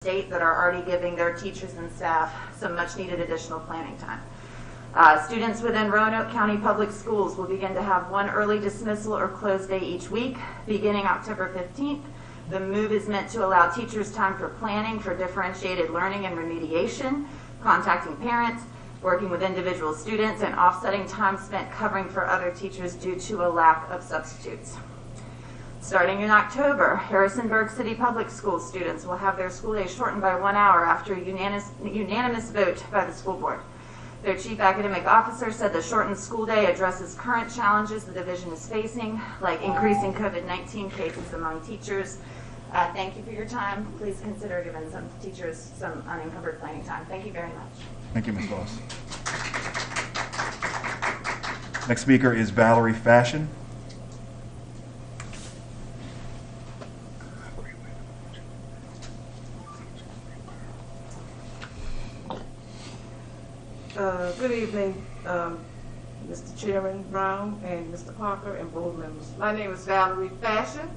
state that are already giving their teachers and staff some much needed additional planning time. Students within Roanoke County Public Schools will begin to have one early dismissal or close day each week, beginning October 15th. The move is meant to allow teachers time for planning for differentiated learning and remediation, contacting parents, working with individual students, and offsetting time spent covering for other teachers due to a lack of substitutes. Starting in October, Harrisonburg City Public Schools students will have their school day shortened by 1 hour after a unanimous vote by the school board. Their chief academic officer said the shortened school day addresses current challenges the division is facing, like increasing COVID-19 cases among teachers. Thank you for your time. Please consider giving some teachers some unencumbered planning time. Thank you very much. Thank you, Ms. Voss. Next speaker is Valerie Fashion. Good evening, Mr. Chairman Brown and Mr. Parker and board members. My name is Valerie Fashion,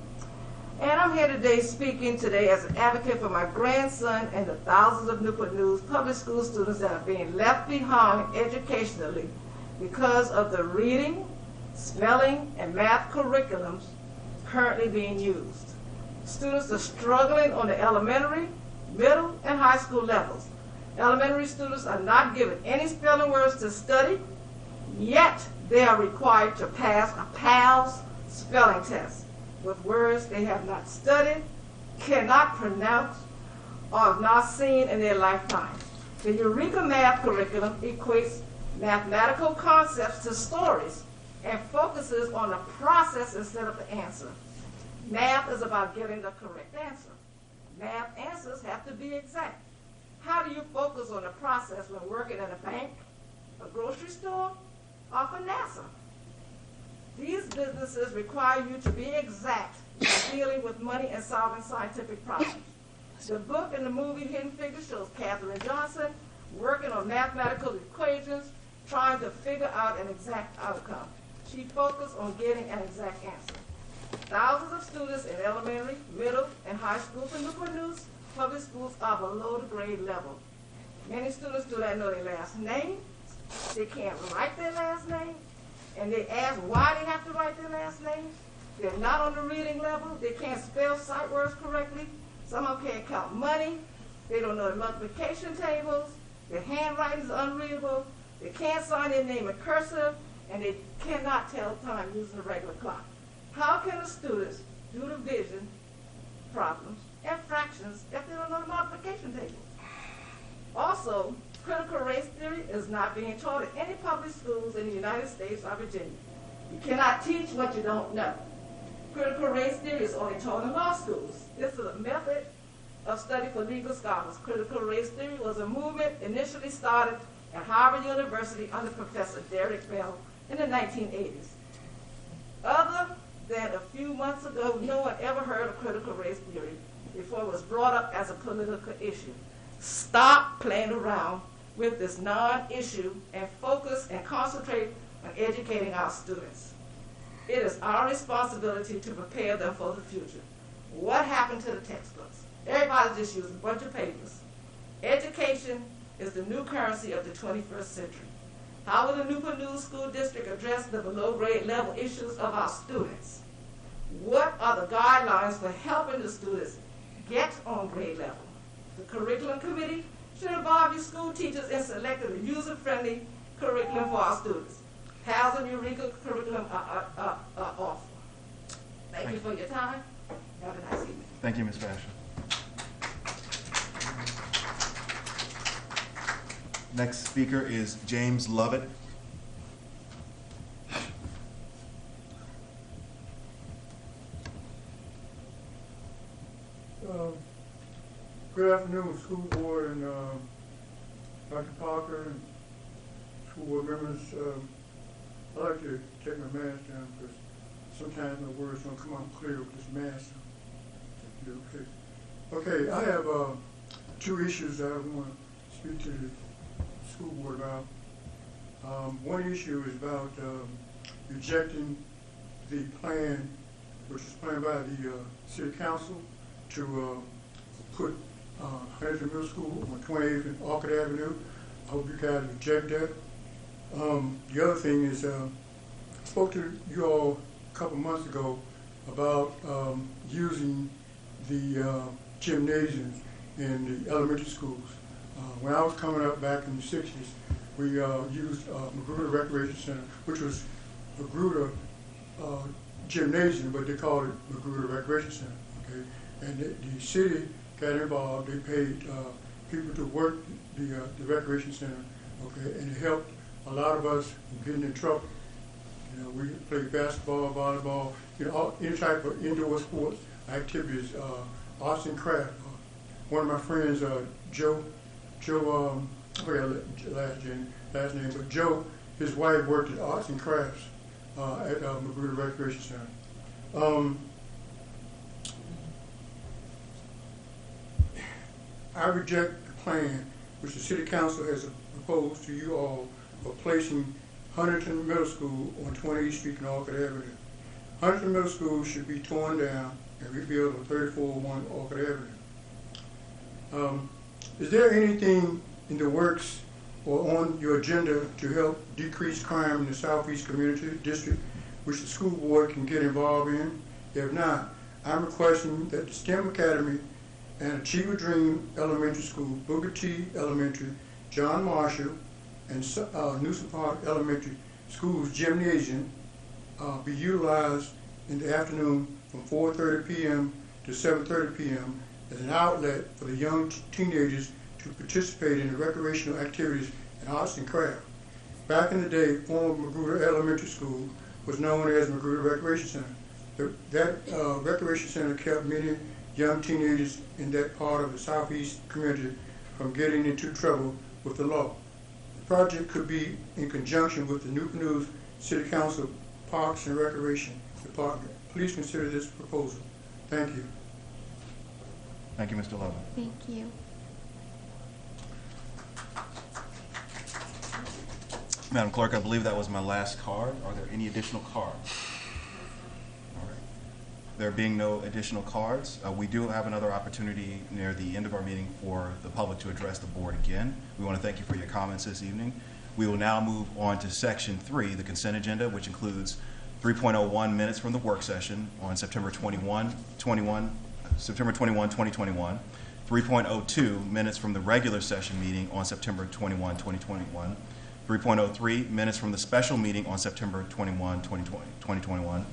and I'm here today speaking today as an advocate for my grandson and the thousands of Newport News public school students that are being left behind educationally because of the reading, spelling, and math curriculums currently being used. Students are struggling on the elementary, middle, and high school levels. Elementary students are not given any spelling words to study, yet they are required to pass a PALS spelling test with words they have not studied, cannot pronounce, or have not seen in their lifetime. The Eureka math curriculum equates mathematical concepts to stories and focuses on the process instead of the answer. Math is about getting the correct answer. Math answers have to be exact. How do you focus on the process when working in a bank, a grocery store, or for NASA? These businesses require you to be exact in dealing with money and solving scientific problems. The book and the movie Hidden Figures shows Katherine Johnson working on mathematical equations, trying to figure out an exact outcome. She focused on getting an exact answer. Thousands of students in elementary, middle, and high schools in Newport News public schools are below the grade level. Many students do not know their last name, they can't write their last name, and they ask why they have to write their last name. They're not on the reading level, they can't spell sight words correctly, some of them can't count money, they don't know the multiplication tables, their handwriting is unreadable, they can't sign their name in cursive, and they cannot tell time using a regular clock. How can the students do the division problems and fractions if they don't know the multiplication table? Also, critical race theory is not being taught in any public schools in the United States or Virginia. You cannot teach what you don't know. Critical race theory is only taught in law schools. This is a method of study for legal scholars. Critical race theory was a movement initially started at Harvard University under Professor Derek Bell in the 1980s. Other than a few months ago, no one ever heard of critical race theory before it was brought up as a political issue. Stop playing around with this non-issue and focus and concentrate on educating our students. It is our responsibility to prepare them for the future. What happened to the textbooks? Everybody's just using a bunch of papers. Education is the new currency of the 21st century. How will the Newport News School District address the below grade level issues of our students? What are the guidelines for helping the students get on grade level? The curriculum committee should involve your school teachers in selecting a user-friendly curriculum for our students. PALS and Eureka curriculum are awful. Thank you for your time. Have a nice evening. Thank you, Ms. Fashion. Next speaker is James Lovett. Good afternoon, school board and Dr. Parker and school board members. I'd like to take my mask down because sometimes my words don't come out clear with this mask. Okay, I have two issues that I want to speak to the school board about. One issue is about rejecting the plan, which is planned by the city council to put Huntington Middle School on 28th and Orchid Avenue. I hope you guys reject that. The other thing is, I spoke to you all a couple months ago about using the gymnasiums in the elementary schools. When I was coming up back in the 60s, we used Magruder Recreation Center, which was Magruder Gymnasium, but they called it Magruder Recreation Center. Okay, and the city got involved. They paid people to work the recreation center. Okay, and it helped a lot of us from getting in trouble. You know, we played basketball, volleyball, you know, any type of indoor sports activities, arts and craft. One of my friends, Joe, I forgot last name, but Joe, his wife worked at arts and crafts at Magruder Recreation Center. I reject the plan which the City Council has proposed to you all for placing Huntington Middle School on 28th Street and Orchid Avenue. Huntington Middle School should be torn down and rebuilt on 3401 Orchid Avenue. Is there anything in the works or on your agenda to help decrease crime in the Southeast Community District which the school board can get involved in? If not, I'm requesting that the STEM Academy and Achiever Dream Elementary School, Booker T Elementary, John Marshall, and Newsom Park Elementary School's gymnasium be utilized in the afternoon from 4:30 p.m. to 7:30 p.m. as an outlet for the young teenagers to participate in the recreational activities and arts and craft. Back in the day, former Magruder Elementary School was known as Magruder Recreation Center. That recreation center kept many young teenagers in that part of the Southeast community from getting into trouble with the law. The project could be in conjunction with the Newport City Council Parks and Recreation Department. Please consider this proposal. Thank you. Thank you, Mr. Lovett. Thank you. Madam Clerk, I believe that was my last card. Are there any additional cards? All right. There being no additional cards, we do have another opportunity near the end of our meeting for the public to address the board again. We want to thank you for your comments this evening. We will now move on to Section 3, the consent agenda, which includes 3.01 minutes from the work session on September 21, 2021, 3.02 minutes from the regular session meeting on September 21, 2021, 3.03 minutes from the special meeting on September 21, 2021,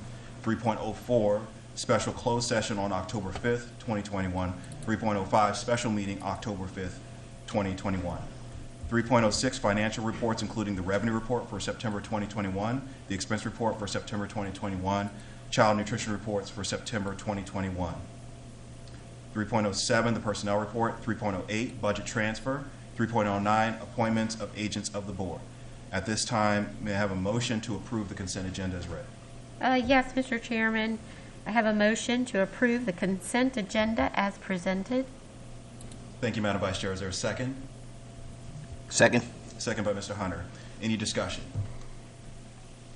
3.04 special closed session on October 5th, 2021, 3.05 special meeting October 5th, 2021. 3.06 financial reports, including the revenue report for September 2021, the expense report for September 2021, child nutrition reports for September 2021. 3.07 the personnel report, 3.08 budget transfer, 3.09 appointments of agents of the board. At this time, may I have a motion to approve the consent agenda as read? Yes, Mr. Chairman. I have a motion to approve the consent agenda as presented. Thank you, Madam Vice Chair. Is there a second? Second. Second by Mr. Hunter. Any discussion?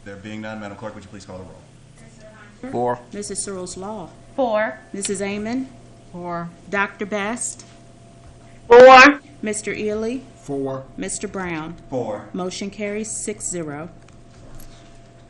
There being none, Madam Clerk, would you please call the roll? 4. Mrs. Searles Law. 4. Mrs. Amon. 4. Dr. Best. 4. Mr. Ely. 4. Mr. Brown. 4. Motion carries 6-0.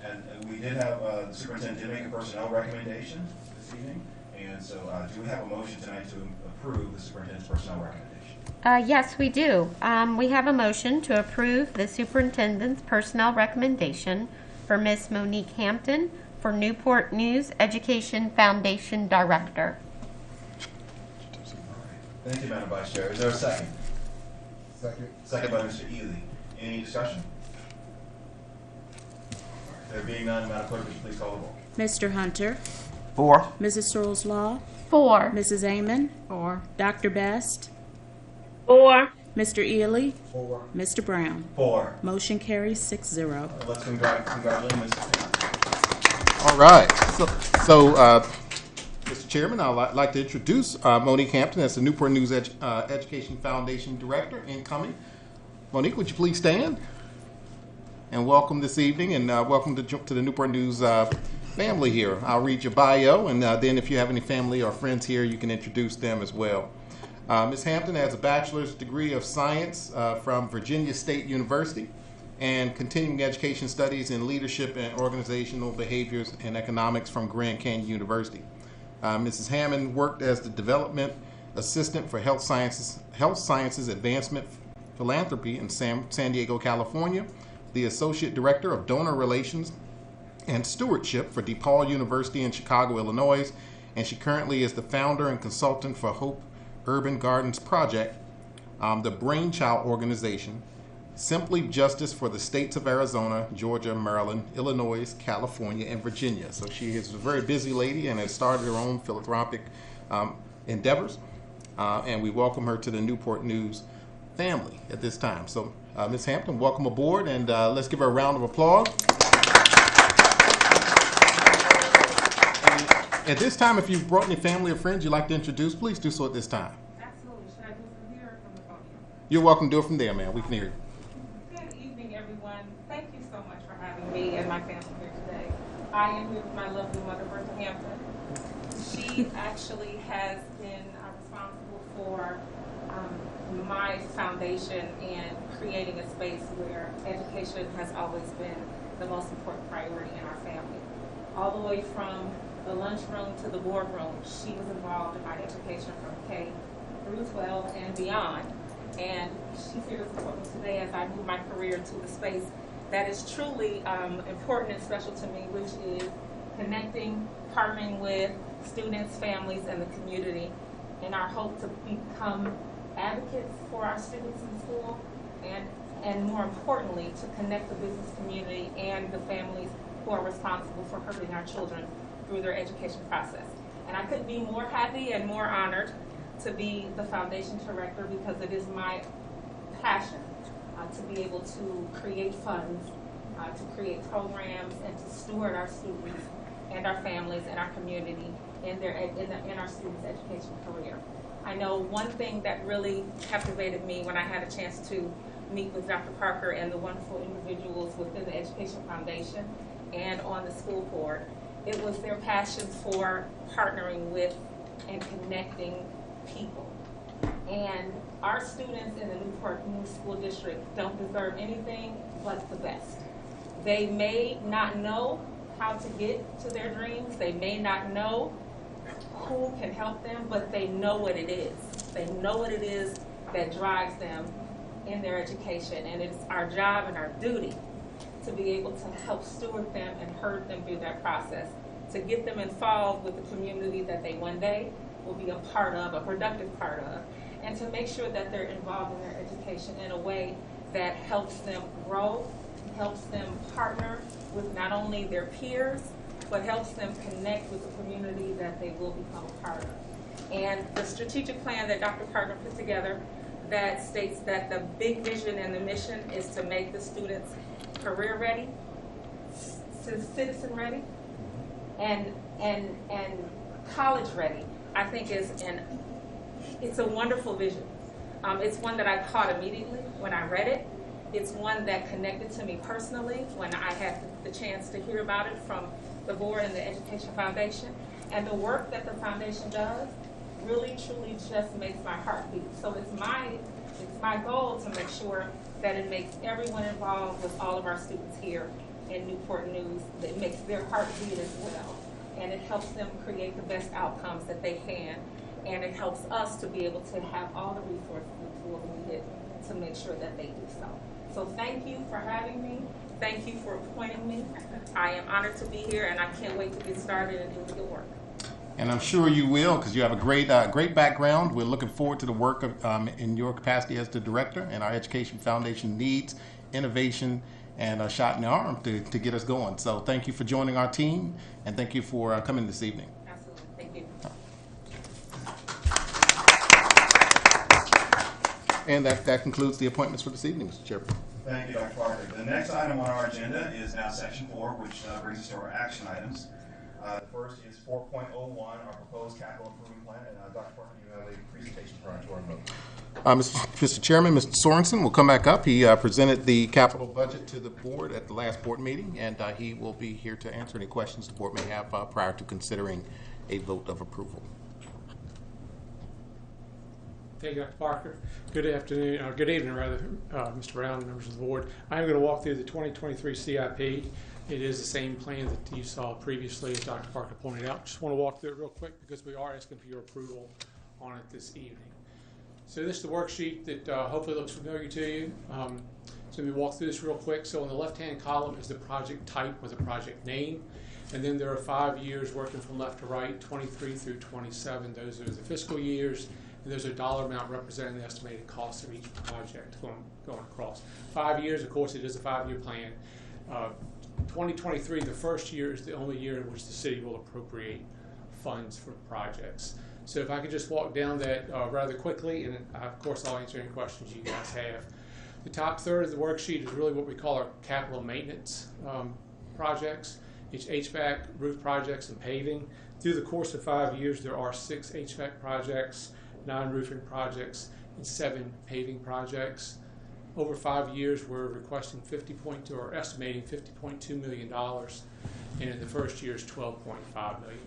And we did have, the superintendent did make a personnel recommendation this evening, and so do we have a motion tonight to approve the superintendent's personnel recommendation? Yes, we do. We have a motion to approve the superintendent's personnel recommendation for Miss Monique Hampton for Newport News Education Foundation Director. Thank you, Madam Vice Chair. Is there a second? Second. Second by Mr. Ely. Any discussion? There being none, Madam Clerk, would you please call the roll? Mr. Hunter. 4. Mrs. Searles Law. 4. Mrs. Amon. 4. Dr. Best. 4. Mr. Ely. 4. Mr. Brown. 4. Motion carries 6-0. Let's congratulate Mr. All right. So Mr. Chairman, I'd like to introduce Monique Hampton as the Newport News Education Foundation Director, incoming. Monique, would you please stand? And welcome this evening, and welcome to the Newport News family here. I'll read your bio, and then if you have any family or friends here, you can introduce them as well. Ms. Hampton has a bachelor's degree of science from Virginia State University and continuing education studies in leadership and organizational behaviors and economics from Grand Canyon University. Mrs. Hammond worked as the development assistant for health sciences advancement philanthropy in San Diego, California, the associate director of donor relations and stewardship for DePaul University in Chicago, Illinois, and she currently is the founder and consultant for Hope Urban Gardens Project, the brainchild organization, Simply Justice for the states of Arizona, Georgia, Maryland, Illinois, California, and Virginia. So she is a very busy lady and has started her own philanthropic endeavors, and we welcome her to the Newport News family at this time. So Ms. Hampton, welcome aboard, and let's give her a round of applause. At this time, if you've brought any family or friends you'd like to introduce, please do so at this time. Absolutely. Should I do it from here or from the podium? You're welcome to do it from there, man. We can hear you. Good evening, everyone. Thank you so much for having me and my family here today. I am here with my lovely mother, Bertha Hampton. She actually has been responsible for my foundation and creating a space where education has always been the most important priority in our family. All the way from the lunchroom to the boardroom, she was involved in my education from K through 12 and beyond. And she's here to support me today as I move my career to the space that is truly important and special to me, which is connecting, partnering with students, families, and the community in our hope to become advocates for our students in school and more importantly, to connect the business community and the families who are responsible for hurting our children through their education process. And I couldn't be more happy and more honored to be the foundation director because it is my passion to be able to create funds, to create programs, and to steward our students and our families and our community in our students' education career. I know one thing that really captivated me when I had a chance to meet with Dr. Parker and the wonderful individuals within the Education Foundation and on the school board. It was their passion for partnering with and connecting people. And our students in the Newport News School District don't deserve anything but the best. They may not know how to get to their dreams. They may not know who can help them, but they know what it is. They know what it is that drives them in their education. And it's our job and our duty to be able to help steward them and herd them through that process, to get them involved with the community that they one day will be a part of, a productive part of, and to make sure that they're involved in their education in a way that helps them grow, helps them partner with not only their peers, but helps them connect with the community that they will become a part of. And the strategic plan that Dr. Parker put together that states that the big vision and the mission is to make the students career ready, citizen ready, and college ready, I think it's a wonderful vision. It's one that I caught immediately when I read it. It's one that connected to me personally when I had the chance to hear about it from the board and the Education Foundation. And the work that the foundation does really, truly just makes my heart beat. So it's my goal to make sure that it makes everyone involved with all of our students here in Newport News, that it makes their heart beat as well. And it helps them create the best outcomes that they can. And it helps us to be able to have all the resources and tools needed to make sure that they do so. So thank you for having me. Thank you for appointing me. I am honored to be here, and I can't wait to get started and do the good work. And I'm sure you will, because you have a great background. We're looking forward to the work in your capacity as the director, and our Education Foundation needs innovation and a shot in the arm to get us going. So thank you for joining our team, and thank you for coming this evening. Absolutely. Thank you. And that concludes the appointments for this evening, Mr. Chairman. Thank you, Dr. Parker. The next item on our agenda is now Section 4, which brings us to our action items. The first is 4.01, our proposed capital improvement plan. And Dr. Parker, you have a presentation prior to our vote. Mr. Chairman, Mr. Sorensen will come back up. He presented the capital budget to the board at the last board meeting, and he will be here to answer any questions the board may have prior to considering a vote of approval. Thank you, Dr. Parker. Good afternoon, or good evening rather, Mr. Brown and members of the board. I'm going to walk through the 2023 CIP. It is the same plan that you saw previously, as Dr. Parker pointed out. Just want to walk through it real quick because we are asking for your approval on it this evening. So this is the worksheet that hopefully looks familiar to you. So let me walk through this real quick. So on the left-hand column is the project type with a project name. And then there are 5 years working from left to right, 23 through 27. Those are the fiscal years. And there's a dollar amount representing the estimated cost of each project going across. 5 years, of course, it is a 5-year plan. 2023, the first year, is the only year in which the city will appropriate funds for projects. So if I could just walk down that rather quickly, and of course I'll answer any questions you guys have. The top third of the worksheet is really what we call our capital maintenance projects. It's HVAC, roof projects, and paving. Through the course of 5 years, there are 6 HVAC projects, 9 roofing projects, and 7 paving projects. Over 5 years, we're requesting estimating $50.2 million, and in the first year is $12.5 million.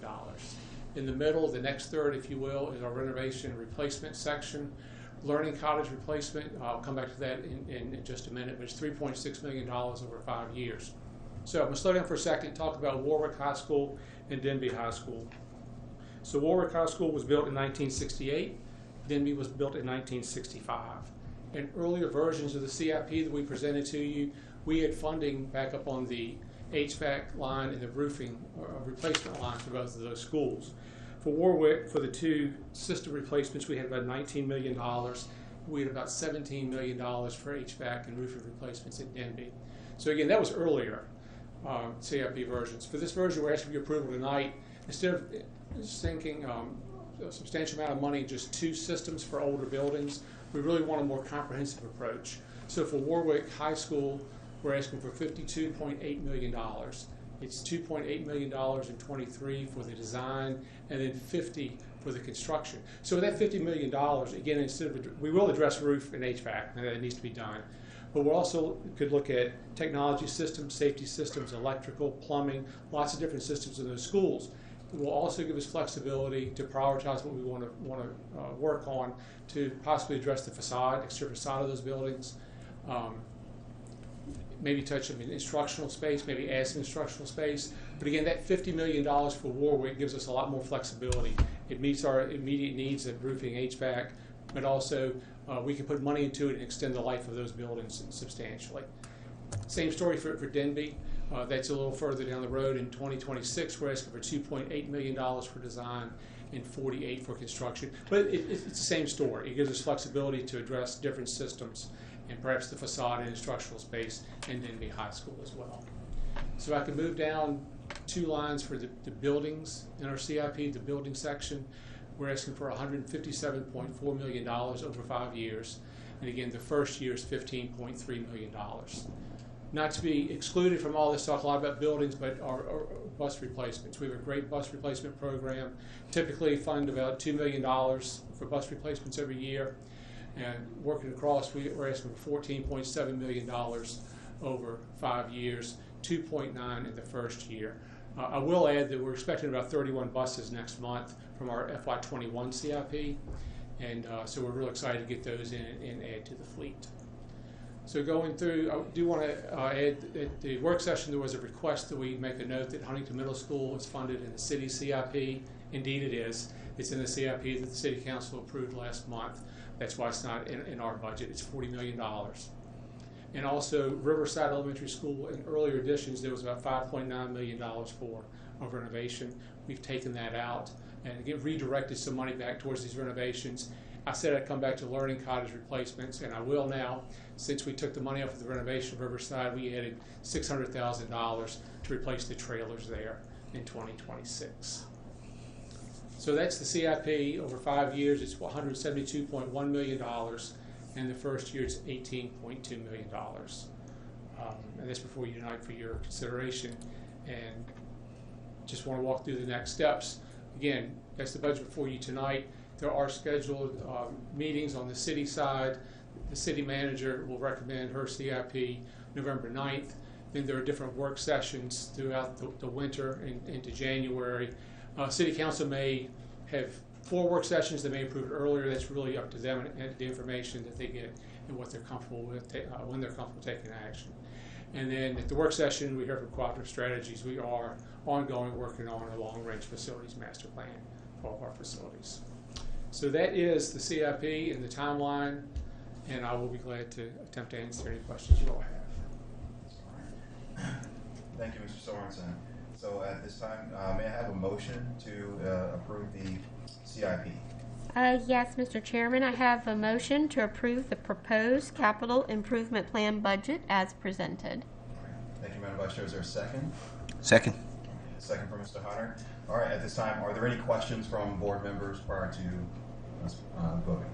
In the middle, the next third, if you will, is our renovation and replacement section. Learning Cottage replacement, I'll come back to that in just a minute, but it's $3.6 million over 5 years. So I'm going to slow down for a second and talk about Warwick High School and Denby High School. So Warwick High School was built in 1968. Denby was built in 1965. In earlier versions of the CIP that we presented to you, we had funding back up on the HVAC line and the roofing replacement line for both of those schools. For Warwick, for the 2 system replacements, we had about $19 million. We had about $17 million for HVAC and roofing replacements at Denby. So again, that was earlier CIP versions. For this version, we're asking for your approval tonight. Instead of sinking a substantial amount of money in just 2 systems for older buildings, we really want a more comprehensive approach. So for Warwick High School, we're asking for $52.8 million. It's $2.8 million in 23 for the design, and then $50 for the construction. So with that $50 million, again, instead of we will address roof and HVAC, and that needs to be done. But we also could look at technology systems, safety systems, electrical, plumbing, lots of different systems in those schools. It will also give us flexibility to prioritize what we want to work on to possibly address the facade, exterior facade of those buildings. Maybe touch them in instructional space, maybe add some instructional space. But again, that $50 million for Warwick gives us a lot more flexibility. It meets our immediate needs of roofing, HVAC, but also we can put money into it and extend the life of those buildings substantially. Same story for Denby. That's a little further down the road. In 2026, we're asking for $2.8 million for design and $48 for construction. But it's the same story. It gives us flexibility to address different systems and perhaps the facade and instructional space in Denby High School as well. So I can move down 2 lines for the buildings in our CIP, the building section. We're asking for $157.4 million over 5 years. And again, the first year is $15.3 million. Not to be excluded from all this, talk a lot about buildings, but our bus replacements. We have a great bus replacement program. Typically fund about $2 million for bus replacements every year. And working across, we're asking for $14.7 million over 5 years, 2.9 in the first year. I will add that we're expecting about 31 buses next month from our FY21 CIP, and so we're real excited to get those in and add to the fleet. So going through, I do want to add at the work session there was a request that we make a note that Huntington Middle School is funded in the city CIP. Indeed it is. It's in the CIP that the City Council approved last month. That's why it's not in our budget. It's $40 million. And also Riverside Elementary School, in earlier editions, there was about $5.9 million for a renovation. We've taken that out and again redirected some money back towards these renovations. I said I'd come back to Learning Cottage replacements, and I will now. Since we took the money off of the renovation of Riverside, we added $600,000 to replace the trailers there in 2026. So that's the CIP over 5 years. It's $172.1 million, and the first year it's $18.2 million. And that's before you tonight for your consideration. And just want to walk through the next steps. Again, that's the budget before you tonight. There are scheduled meetings on the city side. The city manager will recommend her CIP November 9th. Then there are different work sessions throughout the winter and into January. City Council may have 4 work sessions, they may approve it earlier. That's really up to them and the information that they get and what they're comfortable with, when they're comfortable taking action. And then at the work session, we heard from Cooperative Strategies. We are ongoing working on a long-range facilities master plan for all of our facilities. So that is the CIP and the timeline, and I will be glad to attempt to answer any questions you all have. Thank you, Mr. Sorensen. So at this time, may I have a motion to approve the CIP? Yes, Mr. Chairman, I have a motion to approve the proposed capital improvement plan budget as presented. Thank you, Madam Vice Chair. Is there a second? Second. Second from Mr. Hunter. All right, at this time, are there any questions from board members prior to us voting?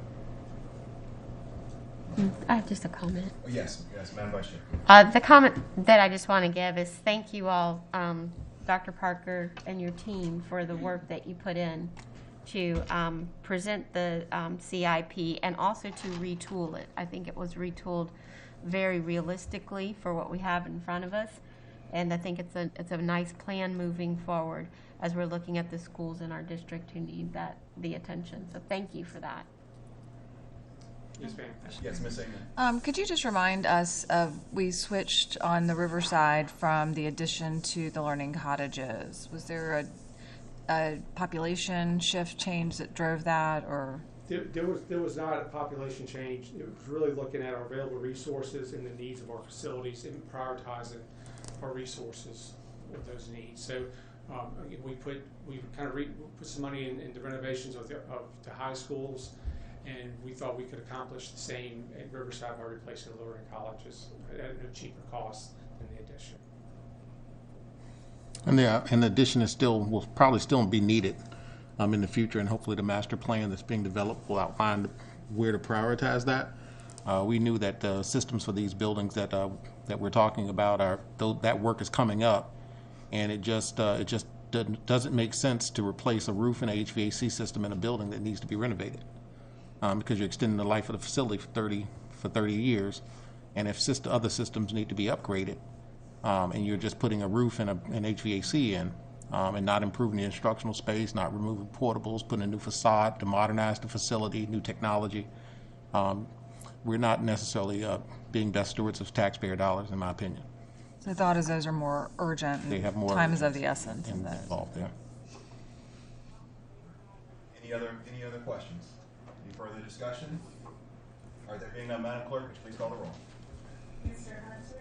Just a comment. Oh, yes, Madam Vice Chair. The comment that I just want to give is thank you all, Dr. Parker and your team, for the work that you put in to present the CIP and also to retool it. I think it was retooled very realistically for what we have in front of us, and I think it's a nice plan moving forward as we're looking at the schools in our district who need the attention. So thank you for that. Yes, ma'am. Yes, Ms. Engman. Could you just remind us of, we switched on the Riverside from the addition to the learning cottages. Was there a population shift change that drove that, or? There was not a population change. It was really looking at our available resources and the needs of our facilities and prioritizing our resources with those needs. So we put some money in the renovations of the high schools, and we thought we could accomplish the same at Riverside by replacing the learning colleges at no cheaper cost than the addition. And the addition will probably still be needed in the future, and hopefully the master plan that's being developed will outline where to prioritize that. We knew that the systems for these buildings that we're talking about that work is coming up, and it just doesn't make sense to replace a roof and a HVAC system in a building that needs to be renovated, because you're extending the life of the facility for 30 years, and if other systems need to be upgraded, and you're just putting a roof and an HVAC in, and not improving the instructional space, not removing portables, putting a new facade to modernize the facility, new technology, we're not necessarily being best stewards of taxpayer dollars, in my opinion. So the thought is those are more urgent. They have more time is of the essence in those. Involved there. Any other questions? Any further discussion? All right, there being none, Madam Clerk, would you please call the roll?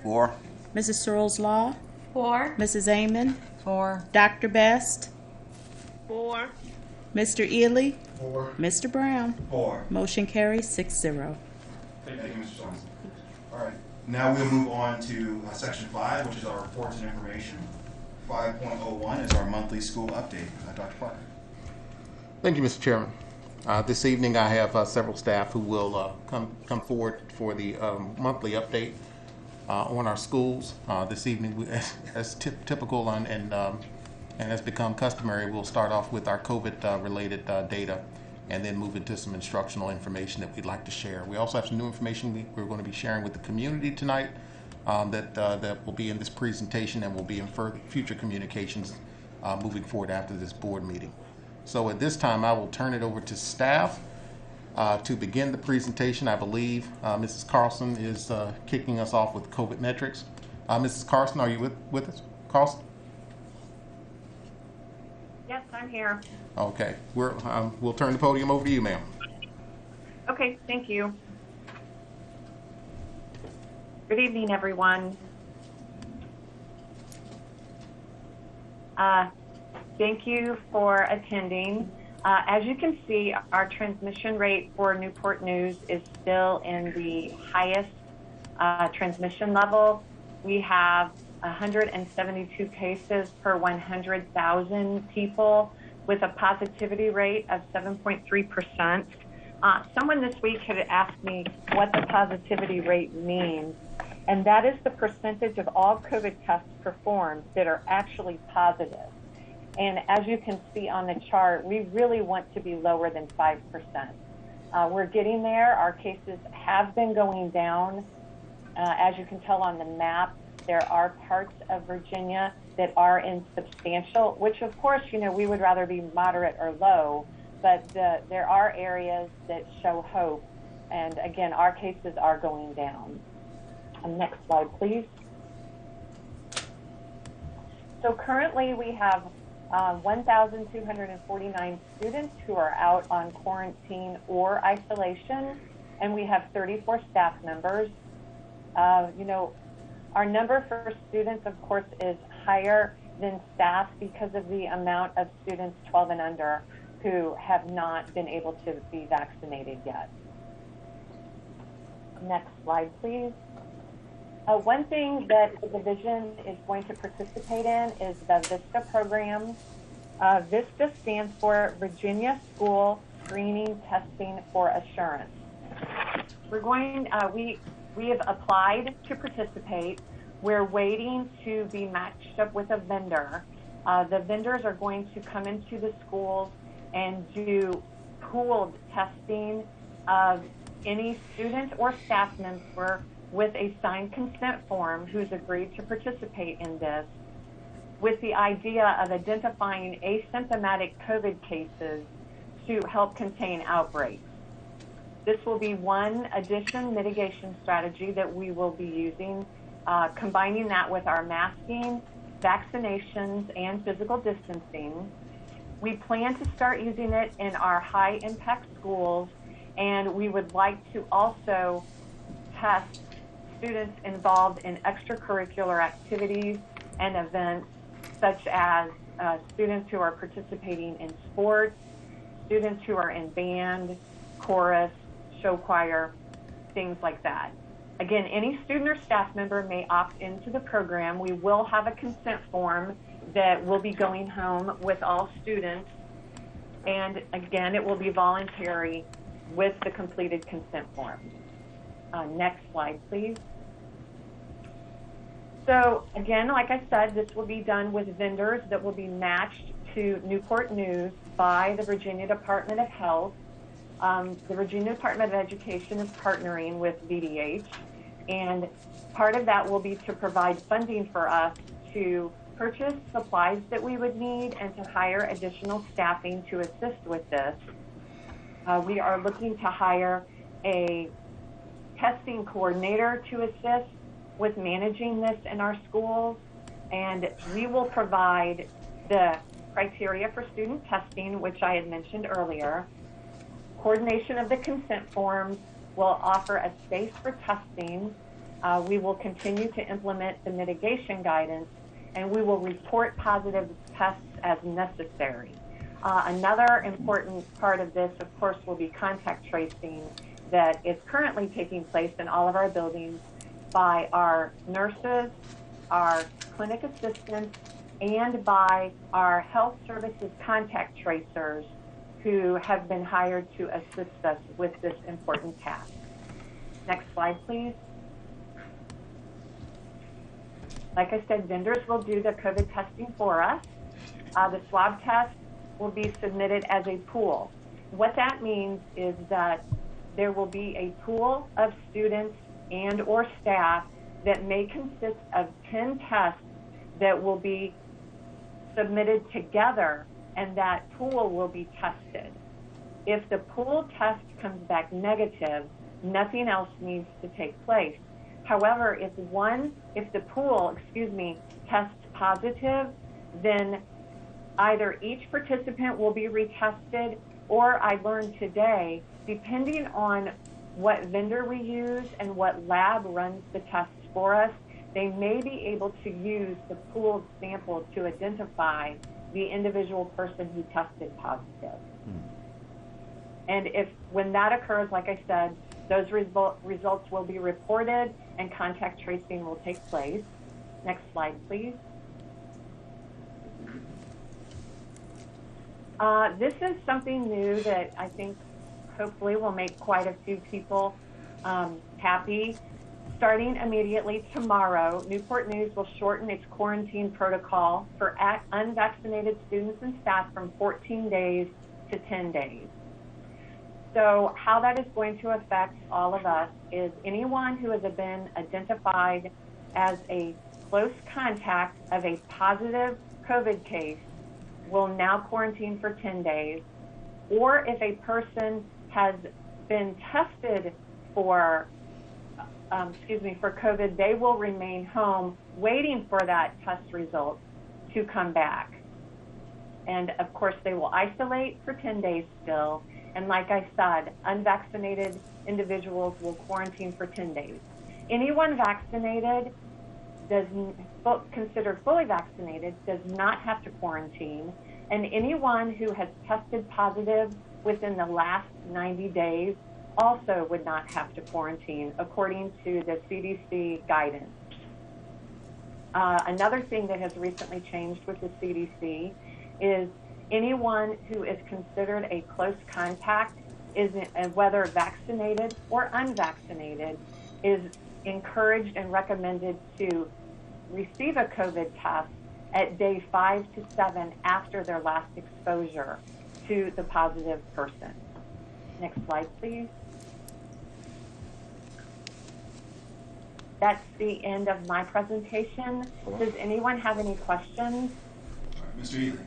4. Mrs. Searles Law, 4. Mrs. Amon, 4. Dr. Best, 4. Mr. Ely, 4. Mr. Brown. 4. Motion carries 6-0. Thank you, Mr. Sorensen. All right, now we'll move on to Section 5, which is our reports and information. 5.01 is our monthly school update. Dr. Parker. Thank you, Mr. Chairman. This evening I have several staff who will come forward for the monthly update on our schools. This evening, as typical and has become customary, we'll start off with our COVID-related data and then move into some instructional information that we'd like to share. We also have some new information we're going to be sharing with the community tonight that will be in this presentation and will be in future communications moving forward after this board meeting. So at this time, I will turn it over to staff to begin the presentation. I believe Mrs. Carlson is kicking us off with COVID metrics. Mrs. Carlson, are you with us? Carlson? Yes, I'm here. Okay. We'll turn the podium over to you, ma'am. Okay, thank you. Good evening, everyone. Thank you for attending. As you can see, our transmission rate for Newport News is still in the highest transmission level. We have 172 cases per 100,000 people with a positivity rate of 7.3%. Someone this week had asked me what the positivity rate means, and that is the percentage of all COVID tests performed that are actually positive. And as you can see on the chart, we really want to be lower than 5%. We're getting there. Our cases have been going down. As you can tell on the map, there are parts of Virginia that are in substantial, which of course, we would rather be moderate or low, but there are areas that show hope. And again, our cases are going down. Next slide, please. So currently we have 1,249 students who are out on quarantine or isolation, and we have 34 staff members. You know, our number for students, of course, is higher than staff because of the amount of students 12 and under who have not been able to be vaccinated yet. Next slide, please. One thing that the division is going to participate in is the VISTA program. VISTA stands for Virginia School Screening Testing for Assurance. We're going, we have applied to participate. We're waiting to be matched up with a vendor. The vendors are going to come into the schools and do pooled testing of any student or staff member with a signed consent form who's agreed to participate in this, with the idea of identifying asymptomatic COVID cases to help contain outbreaks. This will be one addition mitigation strategy that we will be using, combining that with our masking, vaccinations, and physical distancing. We plan to start using it in our high impact schools, and we would like to also test students involved in extracurricular activities and events, such as students who are participating in sports, students who are in band, chorus, show choir, things like that. Again, any student or staff member may opt into the program. We will have a consent form that will be going home with all students. And again, it will be voluntary with the completed consent form. Next slide, please. So again, like I said, this will be done with vendors that will be matched to Newport News by the Virginia Department of Health. The Virginia Department of Education is partnering with VDH, and part of that will be to provide funding for us to purchase supplies that we would need and to hire additional staffing to assist with this. We are looking to hire a testing coordinator to assist with managing this in our schools, and we will provide the criteria for student testing, which I had mentioned earlier. Coordination of the consent forms will offer a space for testing. We will continue to implement the mitigation guidance, and we will report positive tests as necessary. Another important part of this, of course, will be contact tracing that is currently taking place in all of our buildings by our nurses, our clinic assistants, and by our health services contact tracers who have been hired to assist us with this important task. Next slide, please. Like I said, vendors will do the COVID testing for us. The swab test will be submitted as a pool. What that means is that there will be a pool of students and or staff that may consist of 10 tests that will be submitted together, and that pool will be tested. If the pool test comes back negative, nothing else needs to take place. However, if the pool, tests positive, then either each participant will be retested, or I learned today, depending on what vendor we use and what lab runs the tests for us, they may be able to use the pooled sample to identify the individual person who tested positive. And when that occurs, like I said, those results will be reported and contact tracing will take place. Next slide, please. This is something new that I think hopefully will make quite a few people happy. Starting immediately tomorrow, Newport News will shorten its quarantine protocol for unvaccinated students and staff from 14 days to 10 days. So how that is going to affect all of us is anyone who has been identified as a close contact of a positive COVID case will now quarantine for 10 days. or if a person has been tested for COVID, they will remain home waiting for that test result to come back. And of course, they will isolate for 10 days still. And like I said, unvaccinated individuals will quarantine for 10 days. Anyone vaccinated, considered fully vaccinated, does not have to quarantine. And anyone who has tested positive within the last 90 days also would not have to quarantine, according to the CDC guidance. Another thing that has recently changed with the CDC is anyone who is considered a close contact, whether vaccinated or unvaccinated, is encouraged and recommended to receive a COVID test at day 5 to 7 after their last exposure to the positive person. Next slide, please. That's the end of my presentation. Does anyone have any questions? Mr. Ely.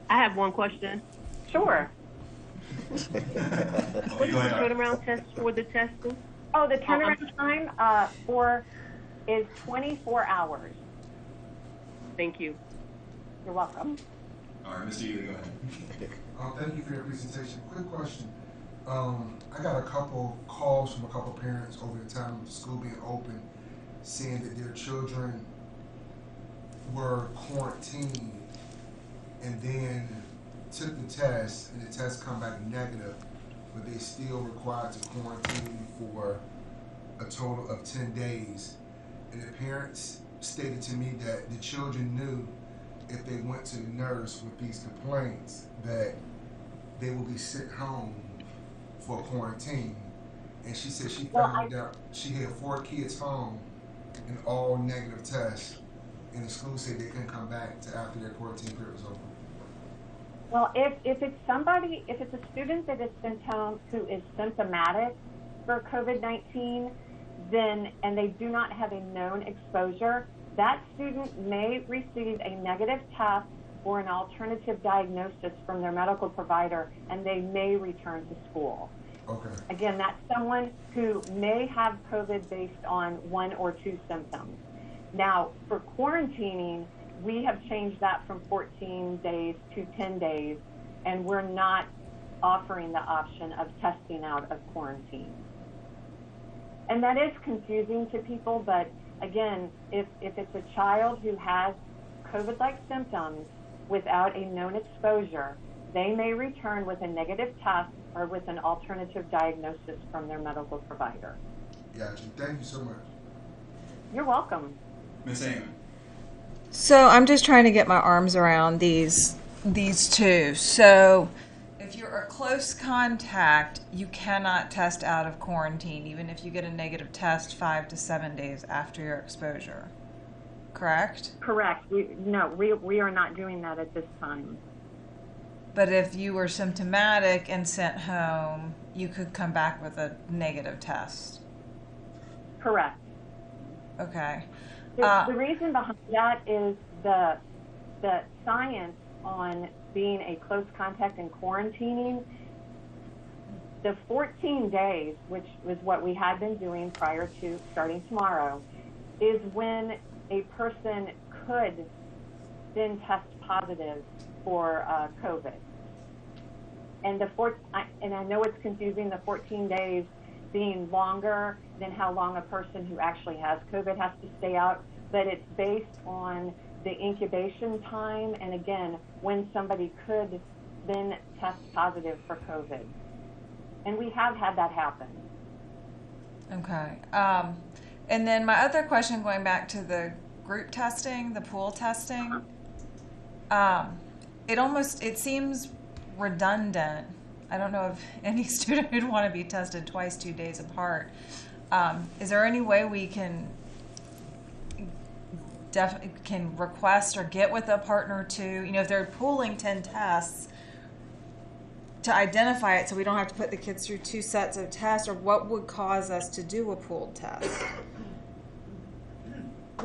I have one question. Sure. What's the turnaround test for the testing? Oh, the turnaround time is 24 hours. Thank you. You're welcome. All right, Mr. Ely, go ahead. Thank you for your presentation. Quick question. I got a couple calls from a couple parents over the time of the school being open, saying that their children were quarantined and then took the test, and the test come back negative, but they still required to quarantine for a total of 10 days. And the parents stated to me that the children knew if they went to the nurse with these complaints that they will be sent home for quarantine. And she said she found out she had 4 kids home and all negative tests, and the school said they couldn't come back to after their quarantine period was over. Well, if it's a student that is sent home who is symptomatic for COVID-19, and they do not have a known exposure, that student may receive a negative test or an alternative diagnosis from their medical provider, and they may return to school. Okay. Again, that's someone who may have COVID based on 1 or 2 symptoms. Now, for quarantining, we have changed that from 14 days to 10 days, and we're not offering the option of testing out of quarantine. And that is confusing to people, but again, if it's a child who has COVID-like symptoms without a known exposure, they may return with a negative test or with an alternative diagnosis from their medical provider. Gotcha. Thank you so much. You're welcome. Ms. Amon. So I'm just trying to get my arms around these two. So if you're a close contact, you cannot test out of quarantine, even if you get a negative test 5 to 7 days after your exposure. Correct? Correct. We are not doing that at this time. But if you were symptomatic and sent home, you could come back with a negative test. Correct. Okay. The reason behind that is the science on being a close contact and quarantining. The 14 days, which was what we had been doing prior to starting tomorrow, is when a person could then test positive for COVID. And I know it's confusing, the 14 days being longer than how long a person who actually has COVID has to stay out, but it's based on the incubation time and again, when somebody could then test positive for COVID. And we have had that happen. Okay. And then my other question, going back to the group testing, the pool testing, it seems redundant. I don't know if any student would want to be tested twice 2 days apart. Is there any way we can request or get with a partner to, if they're pooling 10 tests, to identify it so we don't have to put the kids through 2 sets of tests, or what would cause us to do a pooled test?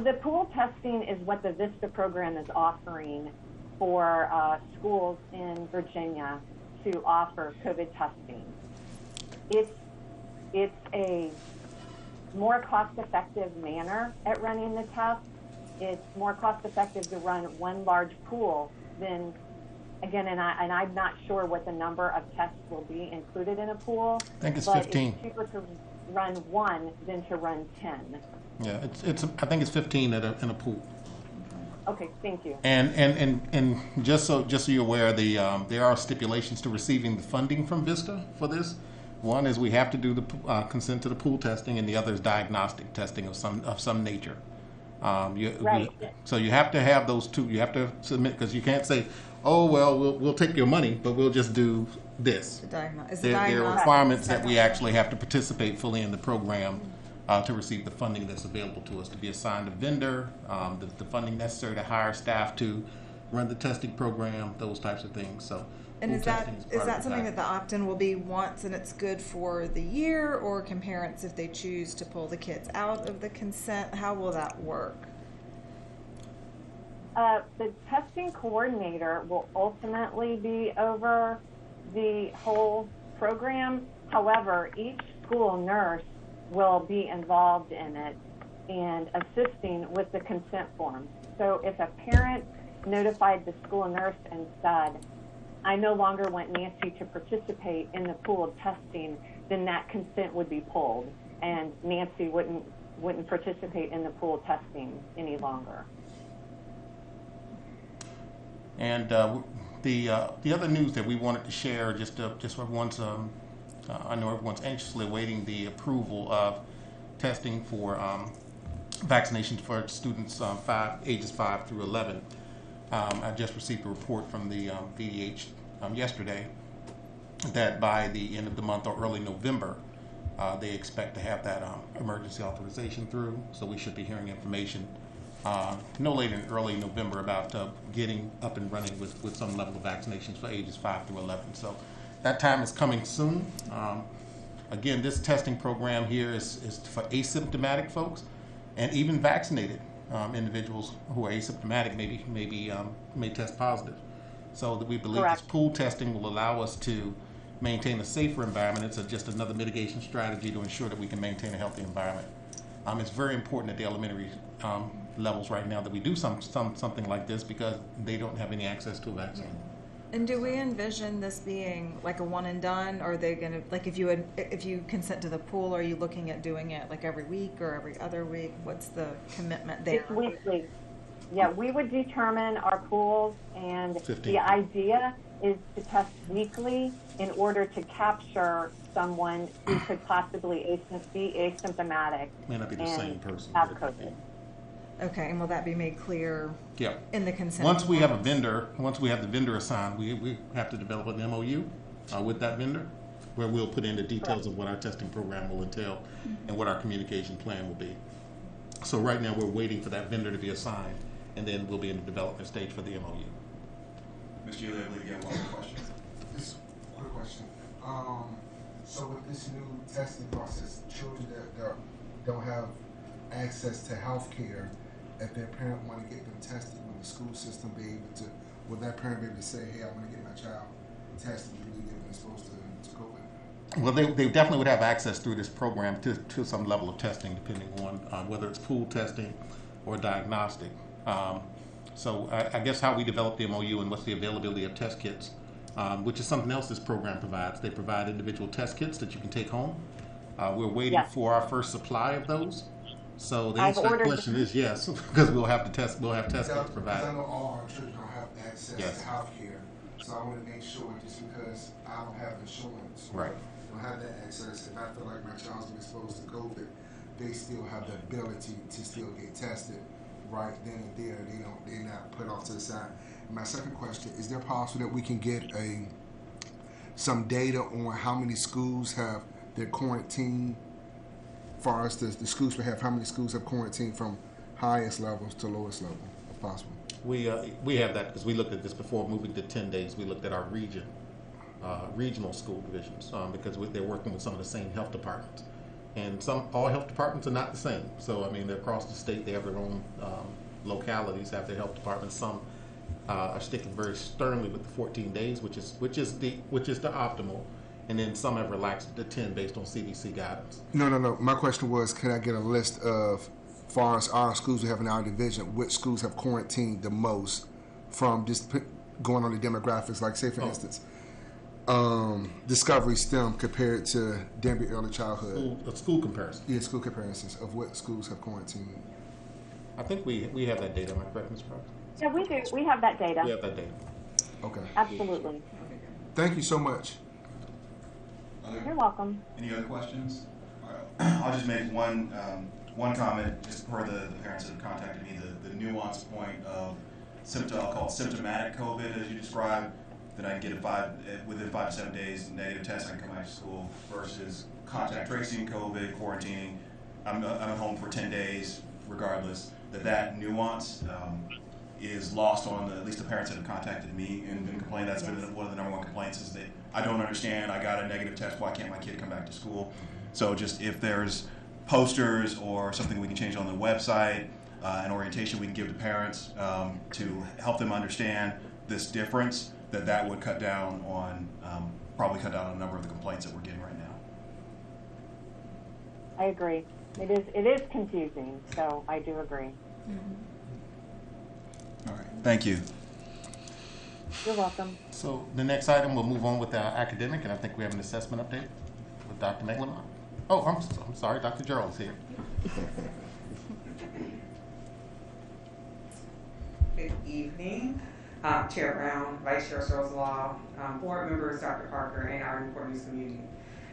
The pool testing is what the VISTA program is offering for schools in Virginia. to offer COVID testing. It's a more cost-effective manner at running the test. It's more cost-effective to run one large pool than, again, and I'm not sure what the number of tests will be included in a pool. I think it's but 15. It's cheaper to run one than to run 10. Yeah, I think it's 15 in a pool. Okay, thank you. And just so you're aware, there are stipulations to receiving the funding from Vista for this. One is we have to do the consent to the pool testing, and the other is diagnostic testing of some nature. So you have to have those two. You have to submit, because you can't say, oh well, we'll take your money, but we'll just do this. There are requirements that we actually have to participate fully in the program to receive the funding that's available to us, to be assigned a vendor, the funding necessary to hire staff to run the testing program, those types of things. So. And is that something that the opt-in will be once and it's good for the year, or can parents, if they choose to pull the kids out of the consent, how will that work? The testing coordinator will ultimately be over the whole program. However, each school nurse will be involved in it and assisting with the consent form. So if a parent notified the school nurse and said, I no longer want Nancy to participate in the pool of testing, then that consent would be pulled, and Nancy wouldn't participate in the pool of testing any longer. And the other news that we wanted to share, just for everyone's, I know everyone's anxiously awaiting the approval of testing for vaccinations for students ages 5 through 11. I just received a report from the VDH yesterday that by the end of the month or early November, they expect to have that emergency authorization through. So we should be hearing information no later than early November about getting up and running with some level of vaccinations for ages 5 through 11. So that time is coming soon. Again, this testing program here is for asymptomatic folks and even vaccinated individuals who are asymptomatic may test positive. So that we believe this pool testing will allow us to maintain a safer environment. It's just another mitigation strategy to ensure that we can maintain a healthy environment. It's very important at the elementary levels right now that we do something like this, because they don't have any access to a vaccine. And do we envision this being like a one and done, or are they going to, like, if you consent to the pool, are you looking at doing it like every week or every other week? What's the commitment there? It's weekly. Yeah, we would determine our pools, and the idea is to test weekly in order to capture someone who could possibly be asymptomatic. May not be the same person. Have COVID. Okay, and will that be made clear Yeah. in the consent? Once we have the vendor assigned, we have to develop an MOU with that vendor, where we'll put in the details of what our testing program will entail and what our communication plan will be. So right now we're waiting for that vendor to be assigned, and then we'll be in the development stage for the MOU. Mr. Ely, I believe you have one more question. Just a quick question. So with this new testing process, children that don't have access to health care, if their parent want to get them tested, will the school system be able to, will that parent be able to say, hey, I want to get my child tested, you believe they're exposed to COVID? Well, they definitely would have access through this program to some level of testing, depending on whether it's pool testing or diagnostic. So I guess how we develop the MOU and what's the availability of test kits, which is something else this program provides. They provide individual test kits that you can take home. We're waiting for our first supply of those. So the answer to that question is yes, because we'll have test kits provided. Because I know all our children don't have access to health care, so I want to make sure, just because I don't have insurance, right, don't have that access, if I feel like my child's been exposed to COVID, they still have the ability to still get tested right then and there. They're not put off to the side. And my second question, is there possible that we can get some data on how many schools have their quarantine, far as the schools will have, how many schools have quarantined from highest levels to lowest level, if possible? We have that because we looked at this before moving to 10 days. We looked at our regional school divisions because they're working with some of the same health departments. And all health departments are not the same. So, I mean, they're across the state. They have their own localities, have their health departments. Some are sticking very sternly with the 14 days, which is the optimal, and then some have relaxed to 10 based on CDC guidance. No. My question was, can I get a list of, far as our schools we have in our division, which schools have quarantined the most from just going on the demographics, like say for instance, Discovery STEM compared to Denby Early Childhood. School comparison. Yeah, school comparisons of what schools have quarantined. I think we have that data, am I correct, Ms. Price? Yeah, we do. We have that data. We have that data. Okay. Absolutely. Thank you so much. You're welcome. Any other questions? All right. I'll just make one comment, just per the parents that have contacted me, the nuance point of I'll call it symptomatic COVID, as you described, that I can get within 5 to 7 days, negative test, I can come back to school, versus contact tracing COVID, quarantining, I'm at home for 10 days, regardless, that nuance is lost on at least the parents that have contacted me and been complaining. That's been one of the number one complaints, is that I don't understand, I got a negative test, why can't my kid come back to school? So just if there's posters or something we can change on the website, an orientation we can give to parents to help them understand this difference, that would cut down on, probably cut down on a number of the complaints that we're getting right now. I agree. It is confusing, so I do agree. All right, thank you. You're welcome. So the next item, we'll move on with our academic, and I think we have an assessment update with Dr. McLemore. Oh, I'm sorry, Dr. Gerald's here. Good evening, Chair Brown, Vice Chair Rosenlaw, board members, Dr. Parker, and our Newport News community.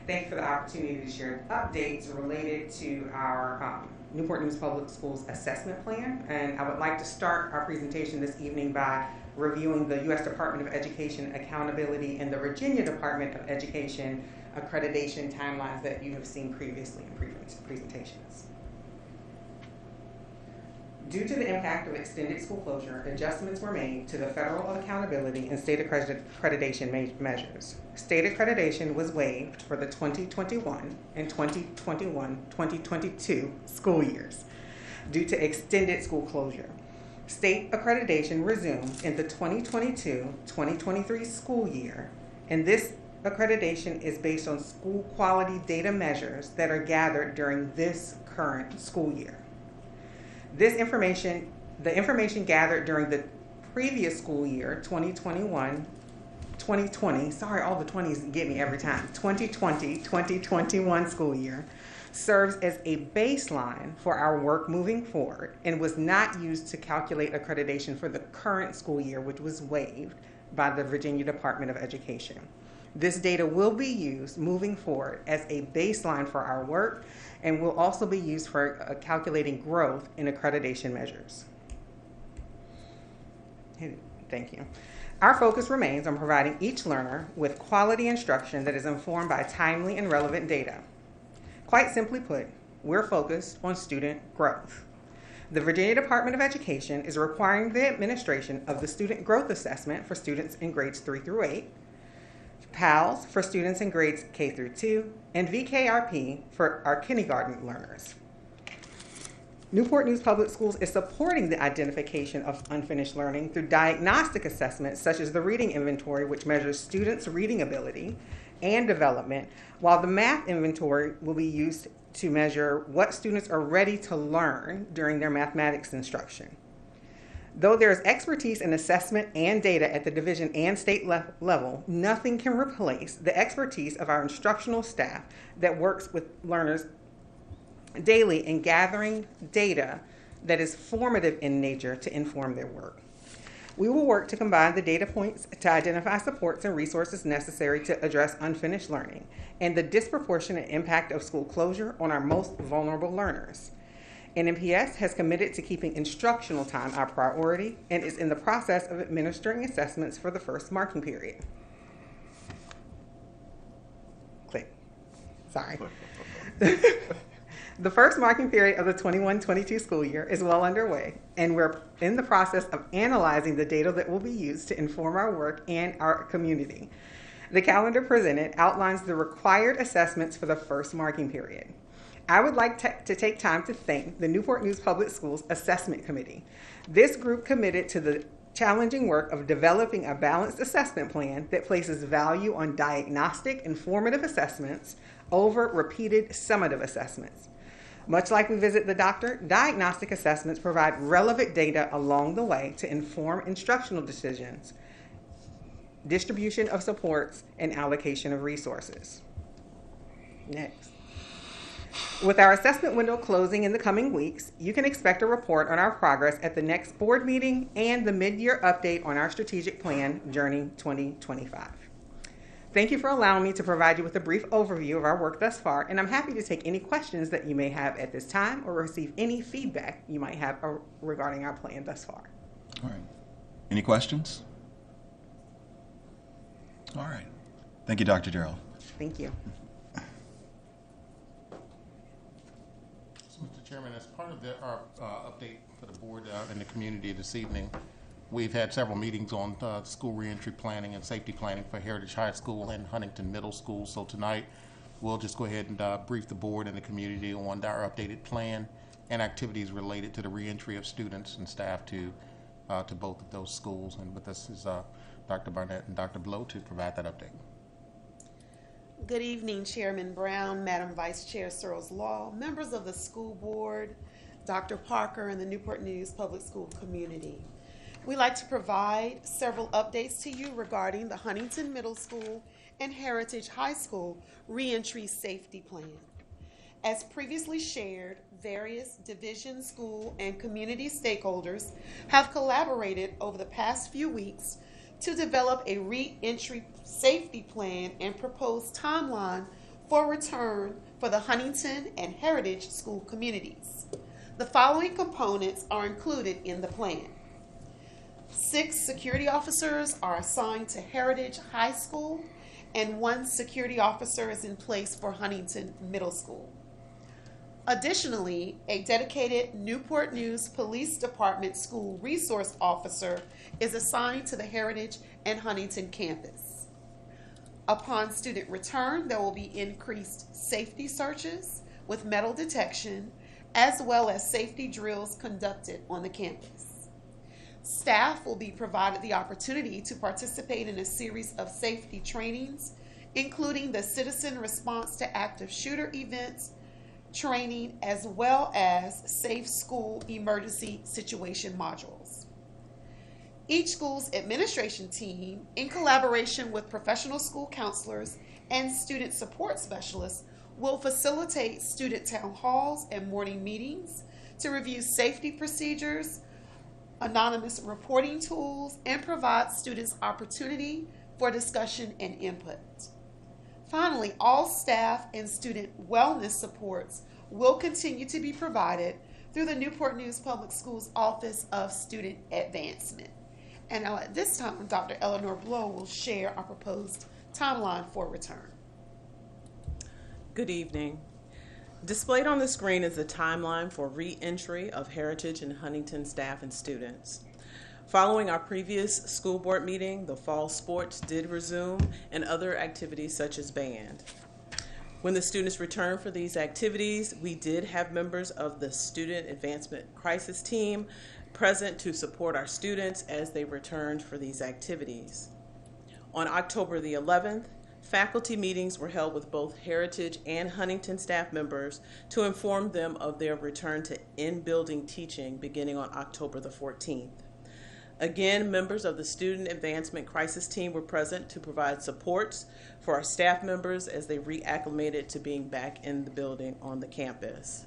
Thank you for the opportunity to share updates related to our Newport News Public Schools assessment plan. And I would like to start our presentation this evening by reviewing the U.S. Department of Education accountability and the Virginia Department of Education accreditation timelines that you have seen previously in previous presentations. Due to the impact of extended school closure, adjustments were made to the federal accountability and state accreditation measures. State accreditation was waived for the 2021 and 2021-2022 school years due to extended school closure. State accreditation resumed in the 2022-2023 school year, and this accreditation is based on school quality data measures that are gathered during this current school year. The information gathered during the previous school year, 2020, sorry, all the 20s get me every time, 2020-2021 school year, serves as a baseline for our work moving forward and was not used to calculate accreditation for the current school year, which was waived by the Virginia Department of Education. This data will be used moving forward as a baseline for our work and will also be used for calculating growth in accreditation measures. Thank you. Our focus remains on providing each learner with quality instruction that is informed by timely and relevant data. Quite simply put, we're focused on student growth. The Virginia Department of Education is requiring the administration of the Student Growth Assessment for students in grades 3 through 8, PALS for students in grades K through 2, and VKRP for our kindergarten learners. Newport News Public Schools is supporting the identification of unfinished learning through diagnostic assessments such as the reading inventory, which measures students' reading ability and development, while the math inventory will be used to measure what students are ready to learn during their mathematics instruction. Though there is expertise in assessment and data at the division and state level, nothing can replace the expertise of our instructional staff that works with learners daily in gathering data that is formative in nature to inform their work. We will work to combine the data points to identify supports and resources necessary to address unfinished learning and the disproportionate impact of school closure on our most vulnerable learners. NNPS has committed to keeping instructional time our priority and is in the process of administering assessments for the first marking period. Click. Sorry. The first marking period of the 21-22 school year is well underway, and we're in the process of analyzing the data that will be used to inform our work and our community. The calendar presented outlines the required assessments for the first marking period. I would like to take time to thank the Newport News Public Schools Assessment Committee. This group committed to the challenging work of developing a balanced assessment plan that places value on diagnostic and formative assessments over repeated summative assessments. Much like we visit the doctor, diagnostic assessments provide relevant data along the way to inform instructional decisions, distribution of supports, and allocation of resources. Next. With our assessment window closing in the coming weeks, you can expect a report on our progress at the next board meeting and the mid-year update on our strategic plan, Journey 2025. Thank you for allowing me to provide you with a brief overview of our work thus far, and I'm happy to take any questions that you may have at this time or receive any feedback you might have regarding our plan thus far. All right. Any questions? All right. Thank you, Dr. Darrell. Thank you. So, Mr. Chairman, as part of our update for the board and the community this evening, we've had several meetings on school reentry planning and safety planning for Heritage High School and Huntington Middle School. So tonight, we'll just go ahead and brief the board and the community on our updated plan and activities related to the reentry of students and staff to both of those schools. And with us is Dr. Barnett and Dr. Blow to provide that update. Good evening, Chairman Brown, Madam Vice Chair Searles Law, members of the school board, Dr. Parker, and the Newport News Public School community. We'd like to provide several updates to you regarding the Huntington Middle School and Heritage High School reentry safety plan. As previously shared, various division, school, and community stakeholders have collaborated over the past few weeks to develop a re-entry safety plan and proposed timeline for return for the Huntington and Heritage school communities. The following components are included in the plan. 6 security officers are assigned to Heritage High School, and 1 security officer is in place for Huntington Middle School. Additionally, a dedicated Newport News Police Department school resource officer is assigned to the Heritage and Huntington campus. Upon student return, there will be increased safety searches with metal detection, as well as safety drills conducted on the campus. Staff will be provided the opportunity to participate in a series of safety trainings, including the citizen response to active shooter events training, as well as safe school emergency situation modules. Each school's administration team, in collaboration with professional school counselors and student support specialists, will facilitate student town halls and morning meetings to review safety procedures, anonymous reporting tools, and provide students opportunity for discussion and input. Finally, all staff and student wellness supports will continue to be provided through the Newport News Public Schools Office of Student Advancement. And now at this time, Dr. Eleanor Blow will share our proposed timeline for return. Good evening. Displayed on the screen is the timeline for re-entry of Heritage and Huntington staff and students. Following our previous school board meeting, the fall sports did resume and other activities such as band. When the students returned for these activities, we did have members of the Student Advancement Crisis Team present to support our students as they returned for these activities. On October the 11th, faculty meetings were held with both Heritage and Huntington staff members to inform them of their return to in-building teaching beginning on October the 14th. Again, members of the Student Advancement Crisis Team were present to provide supports for our staff members as they reacclimated to being back in the building on the campus.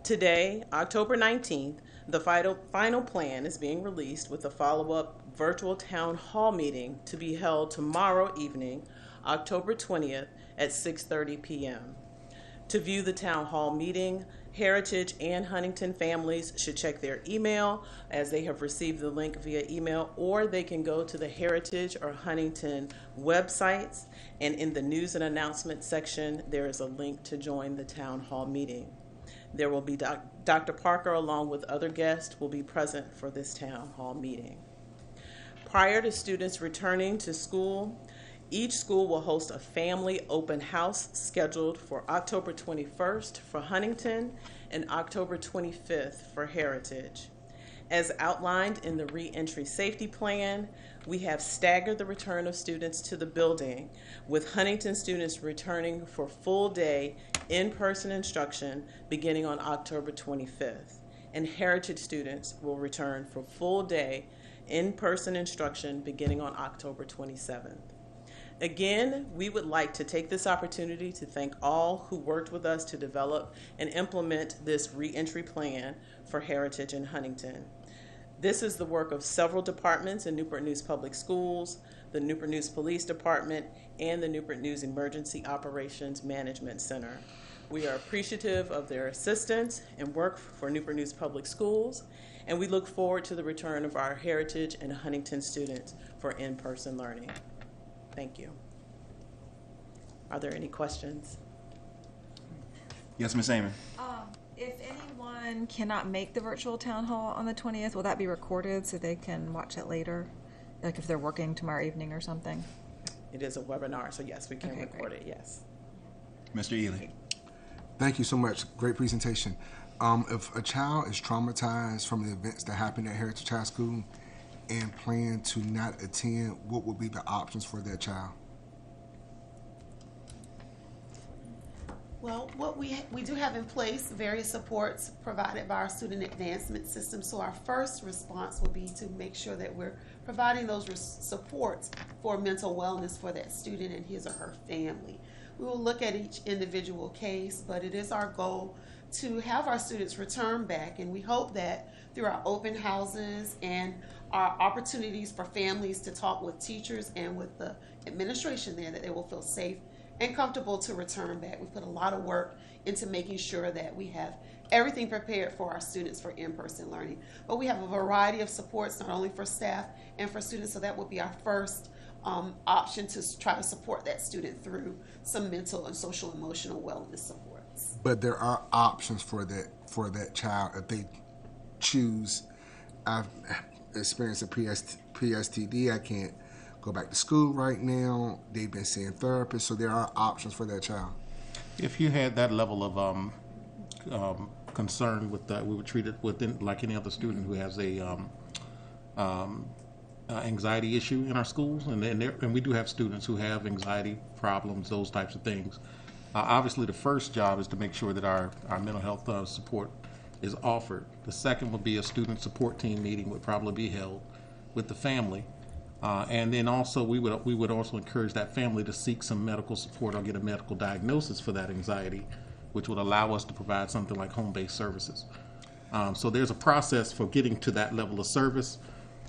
Today, October 19th, the final plan is being released with a follow-up virtual town hall meeting to be held tomorrow evening, October 20th at 6:30 p.m. To view the town hall meeting, Heritage and Huntington families should check their email as they have received the link via email, or they can go to the Heritage or Huntington websites, and in the news and announcement section, there is a link to join the town hall meeting. There will be Dr. Parker along with other guests will be present for this town hall meeting. Prior to students returning to school, each school will host a family open house scheduled for October 21st for Huntington and October 25th for Heritage. As outlined in the reentry safety plan, we have staggered the return of students to the building, with Huntington students returning for full day in-person instruction beginning on October 25th, and Heritage students will return for full day in-person instruction beginning on October 27th. Again, we would like to take this opportunity to thank all who worked with us to develop and implement this reentry plan for Heritage in Huntington. This is the work of several departments in Newport News Public Schools, the Newport News Police Department, and the Newport News Emergency Operations Management Center. We are appreciative of their assistance and work for Newport News Public Schools, and we look forward to the return of our Heritage and Huntington students for in-person learning. Thank you. Are there any questions? Yes, Ms. Amon. If anyone cannot make the virtual town hall on the 20th, will that be recorded so they can watch it later? Like if they're working tomorrow evening or something? It is a webinar, so yes, we can record it, yes. Mr. Ely. Thank you so much. Great presentation. If a child is traumatized from the events that happened at Heritage High School and plan to not attend, what would be the options for that child? Well, what we do have in place various supports provided by our student advancement system. So our first response will be to make sure that we're providing those supports for mental wellness for that student and his or her family. We will look at each individual case, but it is our goal to have our students return back, and we hope that through our open houses and our opportunities for families to talk with teachers and with the administration there, that they will feel safe and comfortable to return back. We put a lot of work into making sure that we have everything prepared for our students for in-person learning. But we have a variety of supports, not only for staff and for students, so that would be our first option to try to support that student through some mental and social emotional wellness supports. But there are options for that child if they choose. I've experienced a PSTD. I can't go back to school right now. They've been seeing therapists, so there are options for that child. If you had that level of concern with that, we would treat it within like any other student who has a anxiety issue in our schools, and we do have students who have anxiety problems, those types of things. Obviously, the first job is to make sure that our mental health support is offered. The second would be a student support team meeting would probably be held with the family. And then also we would also encourage that family to seek some medical support or get a medical diagnosis for that anxiety, which would allow us to provide something like home-based services. So there's a process for getting to that level of service.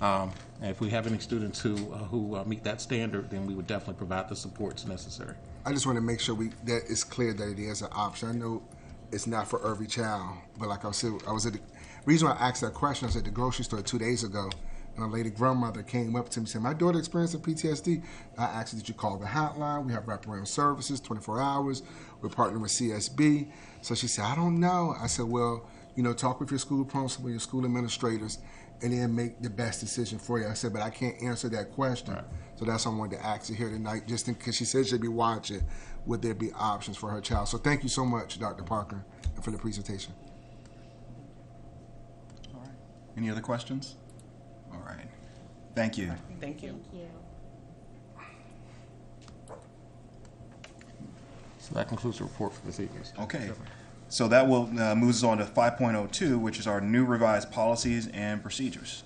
And if we have any students who meet that standard, then we would definitely provide the supports necessary. I just want to make sure that it's clear that it is an option. I know it's not for every child, but like I said, the reason why I asked that question, I was at the grocery store 2 days ago, and a lady grandmother came up to me and said, my daughter experienced a PTSD. I asked her, did you call the hotline? We have wraparound services, 24 hours. We're partnering with CSB. So she said, I don't know. I said, well, talk with your school principal, your school administrators, and then make the best decision for you. I said, but I can't answer that question. Right. So that's why I wanted to ask you here tonight, just because she said she'd be watching, would there be options for her child? So thank you so much, Dr. Parker, for the presentation. All right. Any other questions? All right. Thank you. Thank you. Thank you. So that concludes the report for this evening. Okay. So that will move us on to 5.02, which is our new revised policies and procedures.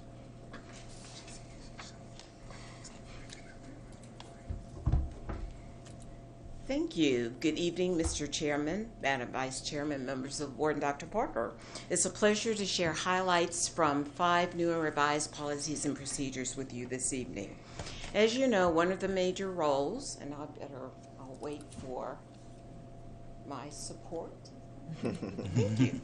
Thank you. Good evening, Mr. Chairman, Madam Vice Chairman, members of the board, and Dr. Parker. It's a pleasure to share highlights from 5 new and revised policies and procedures with you this evening. As you know, one of the major roles, and I'll wait for my support. Thank you.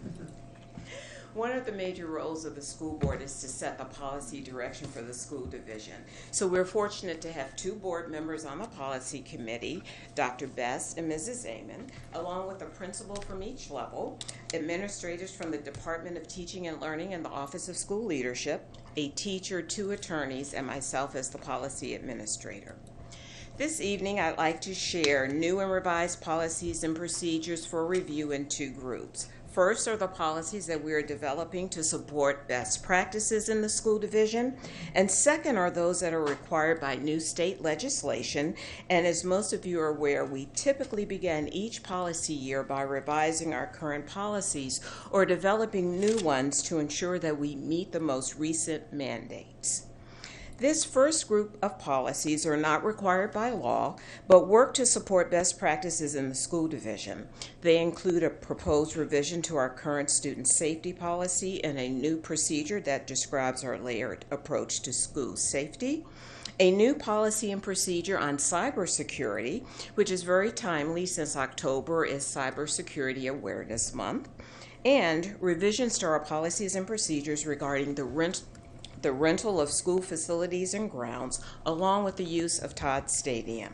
One of the major roles of the school board is to set the policy direction for the school division. So we're fortunate to have 2 board members on the policy committee, Dr. Best and Mrs. Amon, along with a principal from each level, administrators from the Department of Teaching and Learning and the Office of School Leadership, a teacher, 2 attorneys, and myself as the policy administrator. This evening, I'd like to share new and revised policies and procedures for review in 2 groups. First are the policies that we are developing to support best practices in the school division, and second are those that are required by new state legislation. And as most of you are aware, we typically begin each policy year by revising our current policies or developing new ones to ensure that we meet the most recent mandates. This first group of policies are not required by law, but work to support best practices in the school division. They include a proposed revision to our current student safety policy and a new procedure that describes our layered approach to school safety, a new policy and procedure on cybersecurity, which is very timely since October is Cybersecurity Awareness Month, and revisions to our policies and procedures regarding the rental of school facilities and grounds, along with the use of Todd Stadium.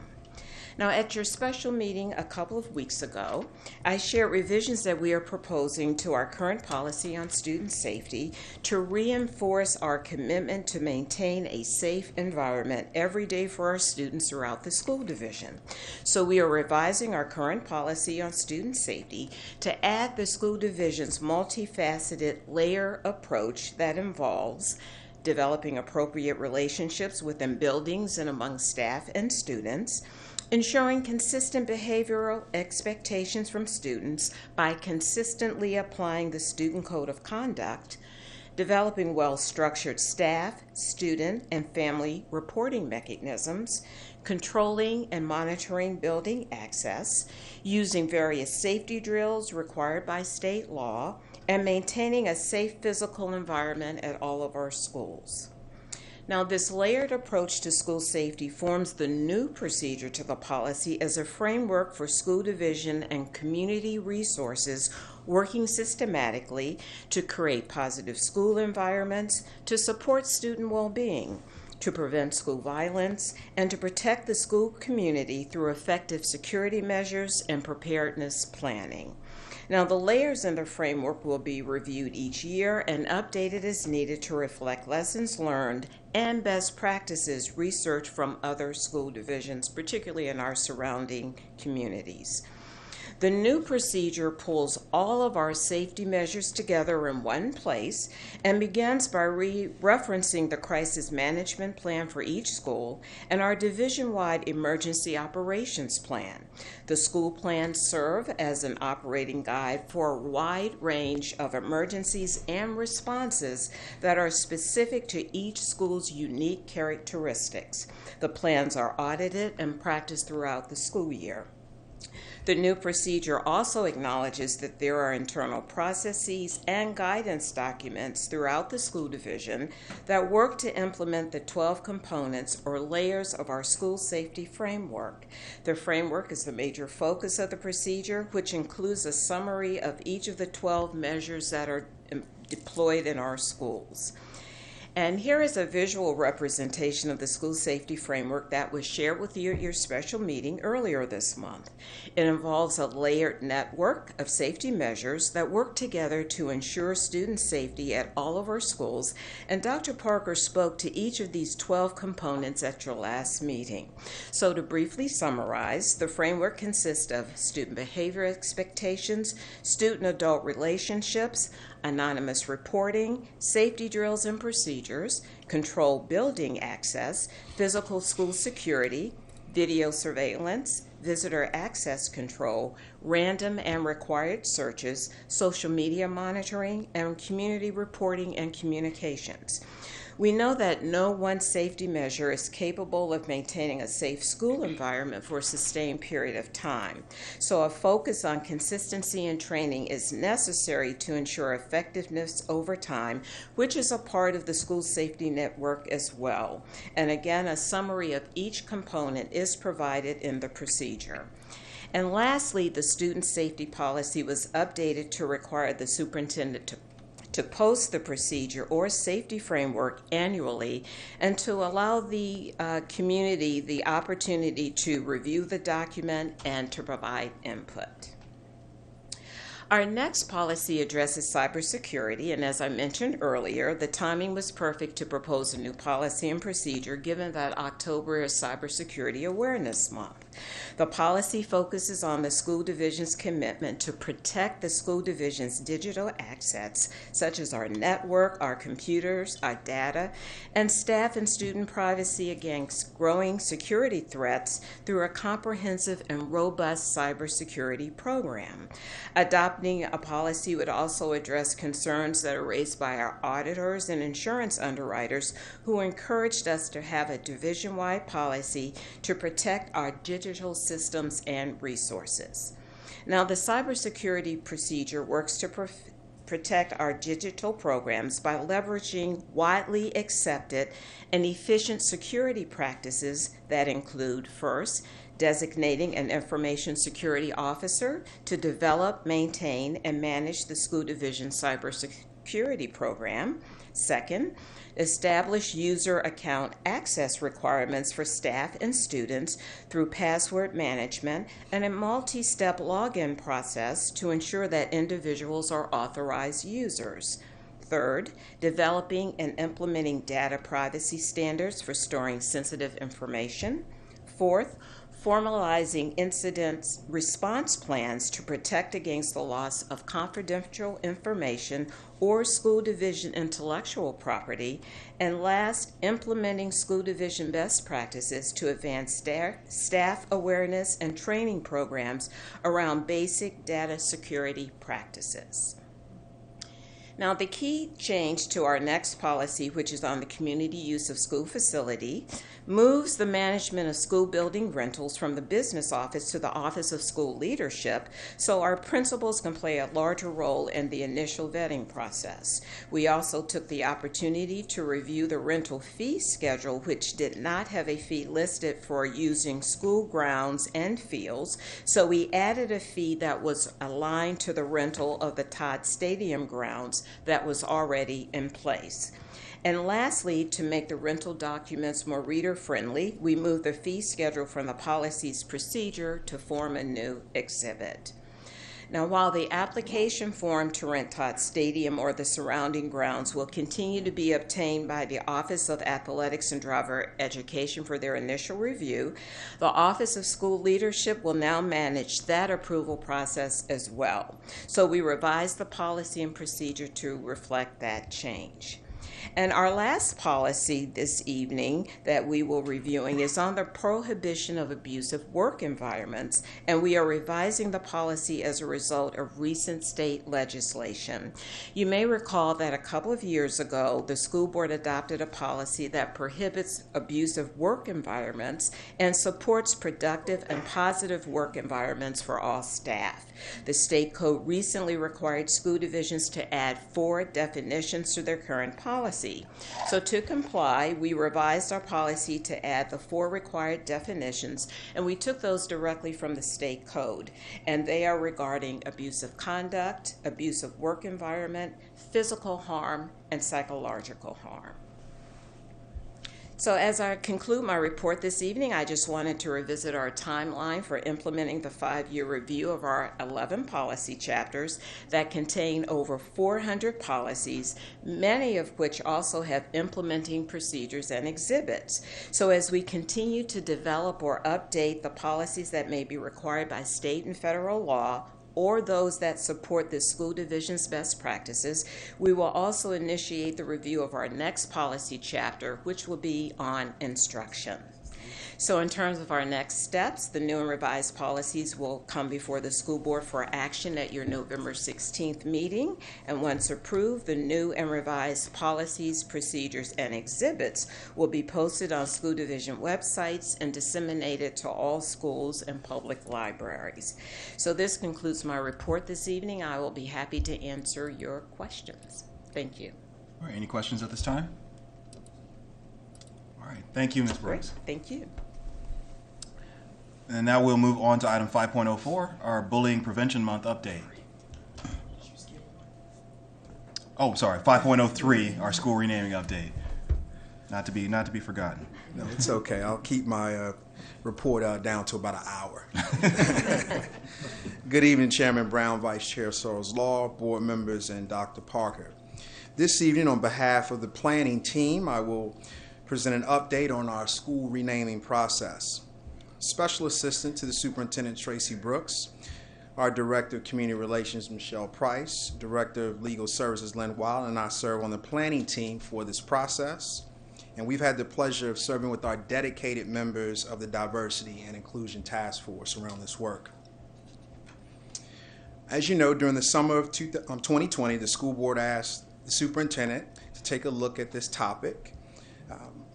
Now, at your special meeting a couple of weeks ago, I shared revisions that we are proposing to our current policy on student safety to reinforce our commitment to maintain a safe environment every day for our students throughout the school division. So we are revising our current policy on student safety to add the school division's multifaceted layer approach that involves developing appropriate relationships within buildings and among staff and students, ensuring consistent behavioral expectations from students by consistently applying the student code of conduct, developing well-structured staff, student, and family reporting mechanisms, controlling and monitoring building access, using various safety drills required by state law, and maintaining a safe physical environment at all of our schools. Now, this layered approach to school safety forms the new procedure to the policy as a framework for school division and community resources working systematically to create positive school environments, to support student well-being, to prevent school violence, and to protect the school community through effective security measures and preparedness planning. Now, the layers in the framework will be reviewed each year and updated as needed to reflect lessons learned and best practices researched from other school divisions, particularly in our surrounding communities. The new procedure pulls all of our safety measures together in one place and begins by referencing the crisis management plan for each school and our division-wide emergency operations plan. The school plans serve as an operating guide for a wide range of emergencies and responses that are specific to each school's unique characteristics. The plans are audited and practiced throughout the school year. The new procedure also acknowledges that there are internal processes and guidance documents throughout the school division that work to implement the 12 components or layers of our school safety framework. The framework is the major focus of the procedure, which includes a summary of each of the 12 measures that are deployed in our schools. And here is a visual representation of the school safety framework that was shared with you at your special meeting earlier this month. It involves a layered network of safety measures that work together to ensure student safety at all of our schools, and Dr. Parker spoke to each of these 12 components at your last meeting. So to briefly summarize, the framework consists of student behavior expectations, student-adult relationships, anonymous reporting, safety drills and procedures, controlled building access, physical school security, video surveillance, visitor access control, random and required searches, social media monitoring, and community reporting and communications. We know that no one safety measure is capable of maintaining a safe school environment for a sustained period of time. So a focus on consistency and training is necessary to ensure effectiveness over time, which is a part of the school safety network as well. And again, a summary of each component is provided in the procedure. And lastly, the student safety policy was updated to require the superintendent to post the procedure or safety framework annually and to allow the community the opportunity to review the document and to provide input. Our next policy addresses cybersecurity, and as I mentioned earlier, the timing was perfect to propose a new policy and procedure given that October is Cybersecurity Awareness Month. The policy focuses on the school division's commitment to protect the school division's digital assets, such as our network, our computers, our data, and staff and student privacy against growing security threats through a comprehensive and robust cybersecurity program. Adopting a policy would also address concerns that are raised by our auditors and insurance underwriters who encouraged us to have a division-wide policy to protect our digital systems and resources. Now, the cybersecurity procedure works to protect our digital programs by leveraging widely accepted and efficient security practices that include, first, designating an information security officer to develop, maintain, and manage the school division cybersecurity program. Second, establish user account access requirements for staff and students through password management and a multi-step login process to ensure that individuals are authorized users. Third, developing and implementing data privacy standards for storing sensitive information. Fourth, formalizing incident response plans to protect against the loss of confidential information or school division intellectual property. And last, implementing school division best practices to advance staff awareness and training programs around basic data security practices. Now, the key change to our next policy, which is on the community use of school facility, moves the management of school building rentals from the business office to the Office of School Leadership, so our principals can play a larger role in the initial vetting process. We also took the opportunity to review the rental fee schedule, which did not have a fee listed for using school grounds and fields, so we added a fee that was aligned to the rental of the Todd Stadium grounds that was already in place. And lastly, to make the rental documents more reader-friendly, we moved the fee schedule from the policy's procedure to form a new exhibit. Now, while the application form to rent Todd Stadium or the surrounding grounds will continue to be obtained by the Office of Athletics and Driver Education for their initial review, the Office of School Leadership will now manage that approval process as well. So we revised the policy and procedure to reflect that change. And our last policy this evening that we will be reviewing is on the prohibition of abusive work environments, and we are revising the policy as a result of recent state legislation. You may recall that a couple of years ago, the school board adopted a policy that prohibits abusive work environments and supports productive and positive work environments for all staff. The state code recently required school divisions to add 4 definitions to their current policy. So to comply, we revised our policy to add the 4 required definitions, and we took those directly from the state code. And they are regarding abusive conduct, abusive work environment, physical harm, and psychological harm. So as I conclude my report this evening, I just wanted to revisit our timeline for implementing the 5-year review of our 11 policy chapters that contain over 400 policies, many of which also have implementing procedures and exhibits. So as we continue to develop or update the policies that may be required by state and federal law, or those that support the school division's best practices, we will also initiate the review of our next policy chapter, which will be on instruction. So in terms of our next steps, the new and revised policies will come before the school board for action at your November 16th meeting. And once approved, the new and revised policies, procedures, and exhibits will be posted on school division websites and disseminated to all schools and public libraries. So this concludes my report this evening. I will be happy to answer your questions. Thank you. All right, any questions at this time? All right, thank you, Ms. Brooks. Great. Thank you. And now we'll move on to item 5.04, our Bullying Prevention Month update. Oh, sorry, 5.03, our school renaming update. Not to be forgotten. No, it's okay. I'll keep my report down to about an hour. Good evening, Chairman Brown, Vice Chair Searles Law, board members, and Dr. Parker. This evening, on behalf of the planning team, I will present an update on our school renaming process. Special Assistant to the Superintendent, Tracy Brooks. Our Director of Community Relations, Michelle Price. Director of Legal Services, Lynn Wild, and I serve on the planning team for this process. And we've had the pleasure of serving with our dedicated members of the Diversity and Inclusion Task Force around this work. As you know, during the summer of 2020, the school board asked the superintendent to take a look at this topic.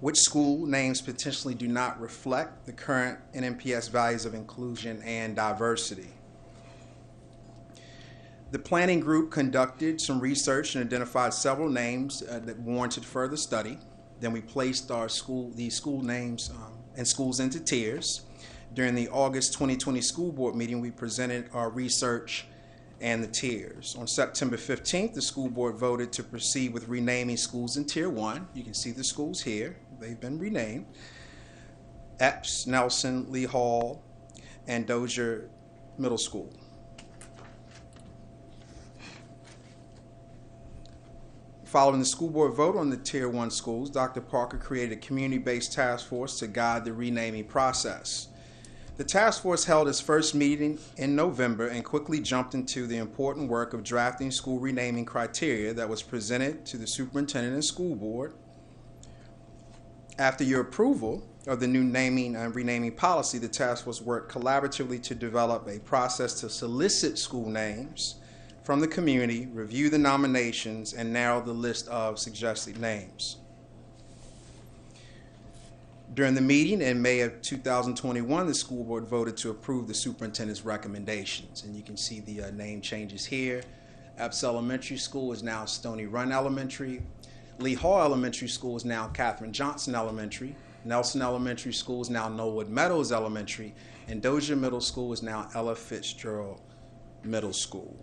Which school names potentially do not reflect the current NNPS values of inclusion and diversity? The planning group conducted some research and identified several names that warranted further study. Then we placed these school names and schools into tiers. During the August 2020 school board meeting, we presented our research and the tiers. On September 15th, the school board voted to proceed with renaming schools in Tier 1. You can see the schools here. They've been renamed. Epps, Nelson, Lee Hall, and Dozier Middle School. Following the school board vote on the Tier 1 schools, Dr. Parker created a community-based task force to guide the renaming process. The task force held its first meeting in November and quickly jumped into the important work of drafting school renaming criteria that was presented to the superintendent and school board. After your approval of the new naming and renaming policy, the task force worked collaboratively to develop a process to solicit school names from the community, review the nominations, and narrow the list of suggested names. During the meeting in May of 2021, the school board voted to approve the superintendent's recommendations. And you can see the name changes here. Epps Elementary School is now Stony Run Elementary. Lee Hall Elementary School is now Katherine Johnson Elementary. Nelson Elementary School is now Knollwood Meadows Elementary. And Dozier Middle School is now Ella Fitzgerald Middle School.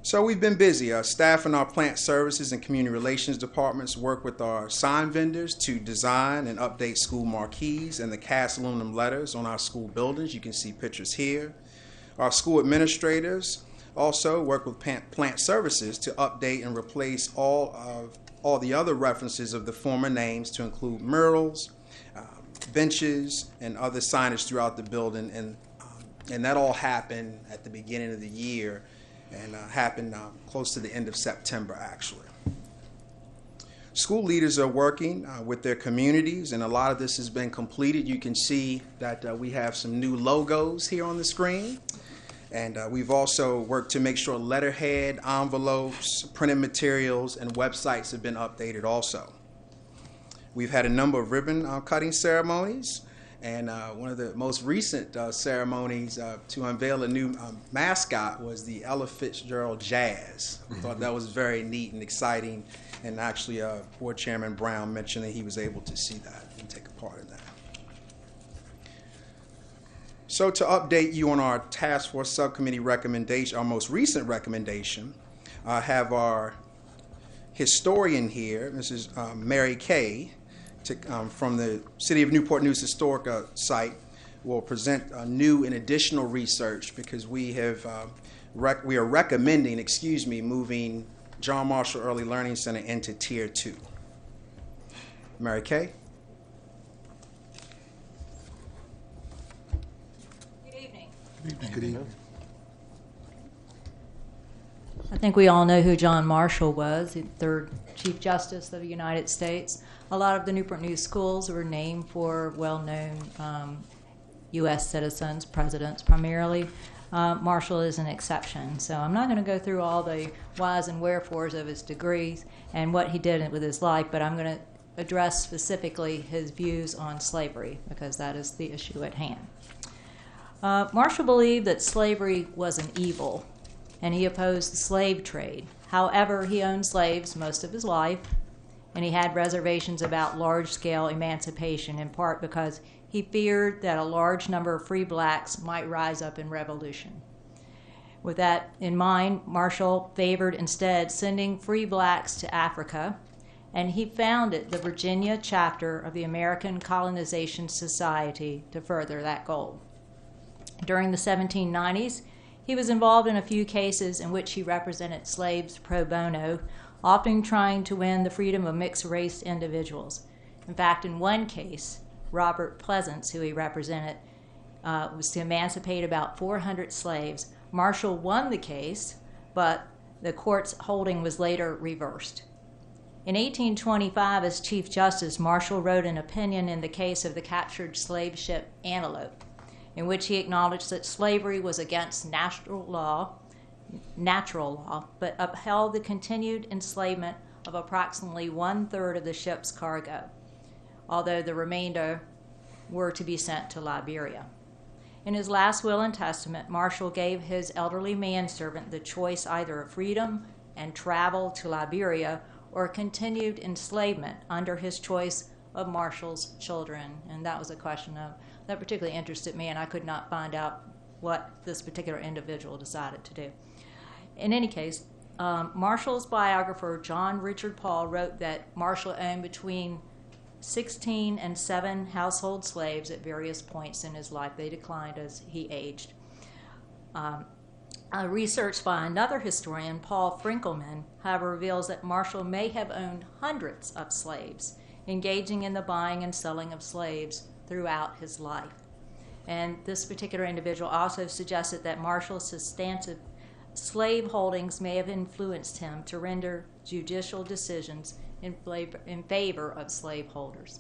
So we've been busy. Our staff in our plant services and community relations departments work with our sign vendors to design and update school marquees and the cast aluminum letters on our school buildings. You can see pictures here. Our school administrators also work with plant services to update and replace all the other references of the former names to include murals, benches, and other signage throughout the building. And that all happened at the beginning of the year and happened close to the end of September, actually. School leaders are working with their communities, and a lot of this has been completed. You can see that we have some new logos here on the screen. And we've also worked to make sure letterhead, envelopes, printed materials, and websites have been updated also. We've had a number of ribbon cutting ceremonies, and one of the most recent ceremonies to unveil a new mascot was the Ella Fitzgerald Jazz. I thought that was very neat and exciting, and actually Board Chairman Brown mentioned that he was able to see that and take a part in that. So to update you on our task force subcommittee recommendation, our most recent recommendation, I have our historian here, Mrs. Mary Kay, from the City of Newport News Historic site, will present new and additional research because we are recommending, moving John Marshall Early Learning Center into Tier 2. Mary Kay. Good evening. I think we all know who John Marshall was, the third Chief Justice of the United States. A lot of the Newport News schools were named for well-known U.S. citizens, presidents primarily. Marshall is an exception. So I'm not going to go through all the whys and wherefores of his degrees and what he did with his life, but I'm going to address specifically his views on slavery because that is the issue at hand. Marshall believed that slavery was an evil, and he opposed the slave trade. However, he owned slaves most of his life, and he had reservations about large-scale emancipation, in part because he feared that a large number of free blacks might rise up in revolution. With that in mind, Marshall favored instead sending free blacks to Africa, and he founded the Virginia chapter of the American Colonization Society to further that goal. During the 1790s, he was involved in a few cases in which he represented slaves pro bono, often trying to win the freedom of mixed-race individuals. In fact, in one case, Robert Pleasance, who he represented, was to emancipate about 400 slaves. Marshall won the case, but the court's holding was later reversed. In 1825, as Chief Justice, Marshall wrote an opinion in the case of the captured slave ship Antelope, in which he acknowledged that slavery was against natural law, but upheld the continued enslavement of approximately 1/3 of the ship's cargo, although the remainder were to be sent to Liberia. In his last will and testament, Marshall gave his elderly manservant the choice either of freedom and travel to Liberia or continued enslavement under his choice of Marshall's children. And that was a question that particularly interested me, and I could not find out what this particular individual decided to do. In any case, Marshall's biographer, John Richard Paul, wrote that Marshall owned between 16 and 7 household slaves at various points in his life. They declined as he aged. Research by another historian, Paul Frinkelman, however, reveals that Marshall may have owned hundreds of slaves, engaging in the buying and selling of slaves throughout his life. And this particular individual also suggested that Marshall's substantive slave holdings may have influenced him to render judicial decisions in favor of slaveholders.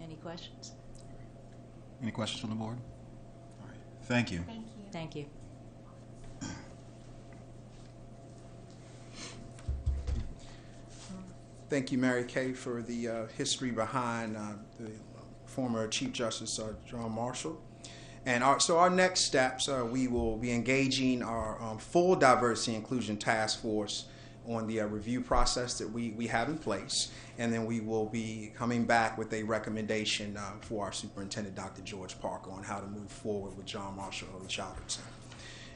Any questions? Any questions from the board? All right. Thank you. Thank you. Thank you. Thank you, Mary Kay, for the history behind the former Chief Justice John Marshall. And so our next steps, we will be engaging our full diversity inclusion task force on the review process that we have in place. And then we will be coming back with a recommendation for our superintendent, Dr. George Parker, on how to move forward with John Marshall Early Childhood Center.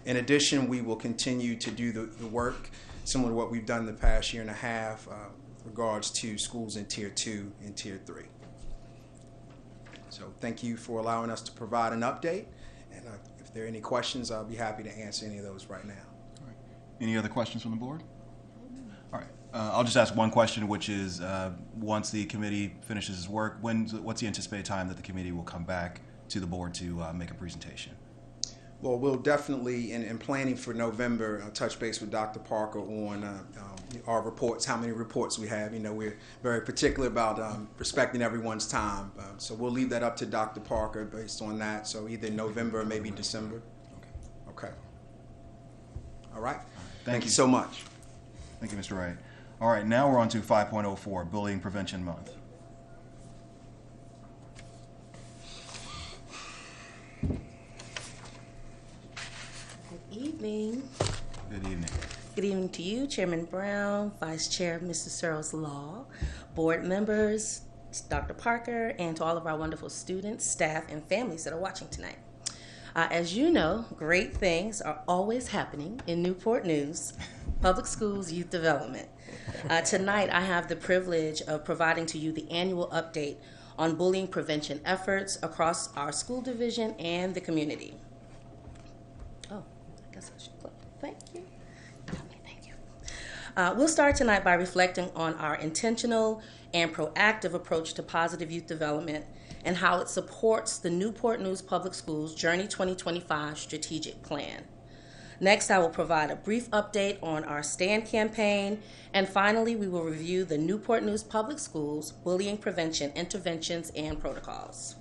In addition, we will continue to do the work similar to what we've done the past year and a half with regards to schools in Tier 2 and Tier 3. So thank you for allowing us to provide an update. And if there are any questions, I'll be happy to answer any of those right now. All right. Any other questions from the board? All right. I'll just ask one question, which is once the committee finishes its work, what's the anticipated time that the committee will come back to the board to make a presentation? Well, we'll definitely, in planning for November, touch base with Dr. Parker on our reports, how many reports we have. You know, we're very particular about respecting everyone's time. So we'll leave that up to Dr. Parker based on that. So either November or maybe December. Okay. All right. Thank you so much. Thank you, Mr. Wright. All right, now we're on to 5.04, Bullying Prevention Month. Evening. Good evening. Good evening to you, Chairman Brown, Vice Chair Mr. Searles Law, board members, Dr. Parker, and to all of our wonderful students, staff, and families that are watching tonight. As you know, great things are always happening in Newport News, Public Schools Youth Development. Tonight, I have the privilege of providing to you the annual update on bullying prevention efforts across our school division and the community. Thank you. Thank you. We'll start tonight by reflecting on our intentional and proactive approach to positive youth development and how it supports the Newport News Public Schools Journey 2025 strategic plan. Next, I will provide a brief update on our STAND campaign, and finally, we will review the Newport News Public Schools bullying prevention interventions and protocols.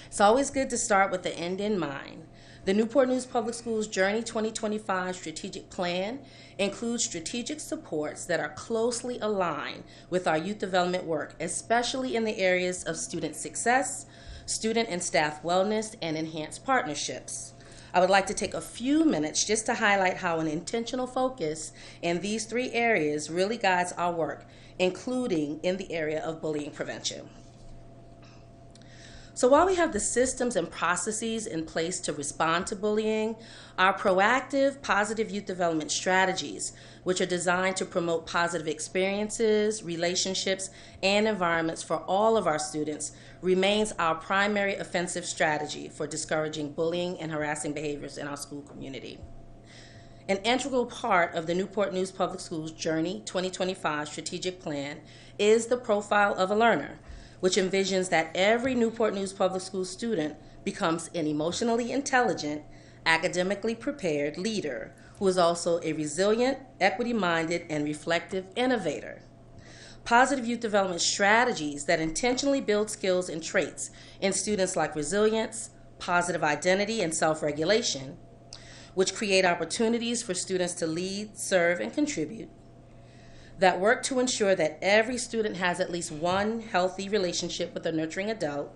It's always good to start with the end in mind. The Newport News Public Schools Journey 2025 strategic plan includes strategic supports that are closely aligned with our youth development work, especially in the areas of student success, student and staff wellness, and enhanced partnerships. I would like to take a few minutes just to highlight how an intentional focus in these 3 areas really guides our work, including in the area of bullying prevention. So while we have the systems and processes in place to respond to bullying, our proactive positive youth development strategies, which are designed to promote positive experiences, relationships, and environments for all of our students, remains our primary offensive strategy for discouraging bullying and harassing behaviors in our school community. An integral part of the Newport News Public Schools Journey 2025 strategic plan is the profile of a learner, which envisions that every Newport News Public Schools student becomes an emotionally intelligent, academically prepared leader who is also a resilient, equity-minded, and reflective innovator. Positive youth development strategies that intentionally build skills and traits in students like resilience, positive identity, and self-regulation, which create opportunities for students to lead, serve, and contribute, that work to ensure that every student has at least one healthy relationship with a nurturing adult,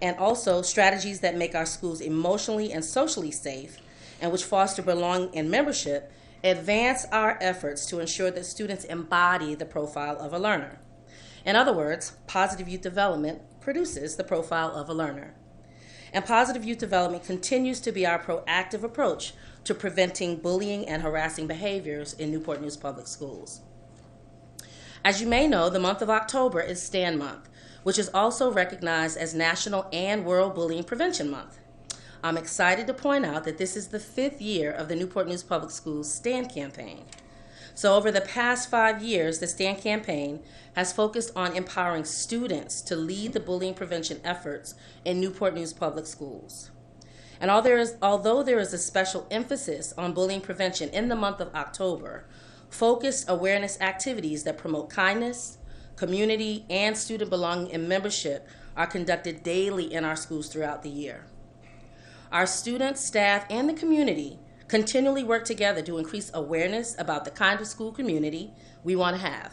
and also strategies that make our schools emotionally and socially safe, and which foster belonging and membership, advance our efforts to ensure that students embody the profile of a learner. In other words, positive youth development produces the profile of a learner. And positive youth development continues to be our proactive approach to preventing bullying and harassing behaviors in Newport News Public Schools. As you may know, the month of October is STAN Month, which is also recognized as National and World Bullying Prevention Month. I'm excited to point out that this is the 5th year of the Newport News Public Schools STAN campaign. So over the past 5 years, the STAN campaign has focused on empowering students to lead the bullying prevention efforts in Newport News Public Schools. And although there is a special emphasis on bullying prevention in the month of October, focused awareness activities that promote kindness, community, and student belonging and membership are conducted daily in our schools throughout the year. Our students, staff, and the community continually work together to increase awareness about the kind of school community we want to have.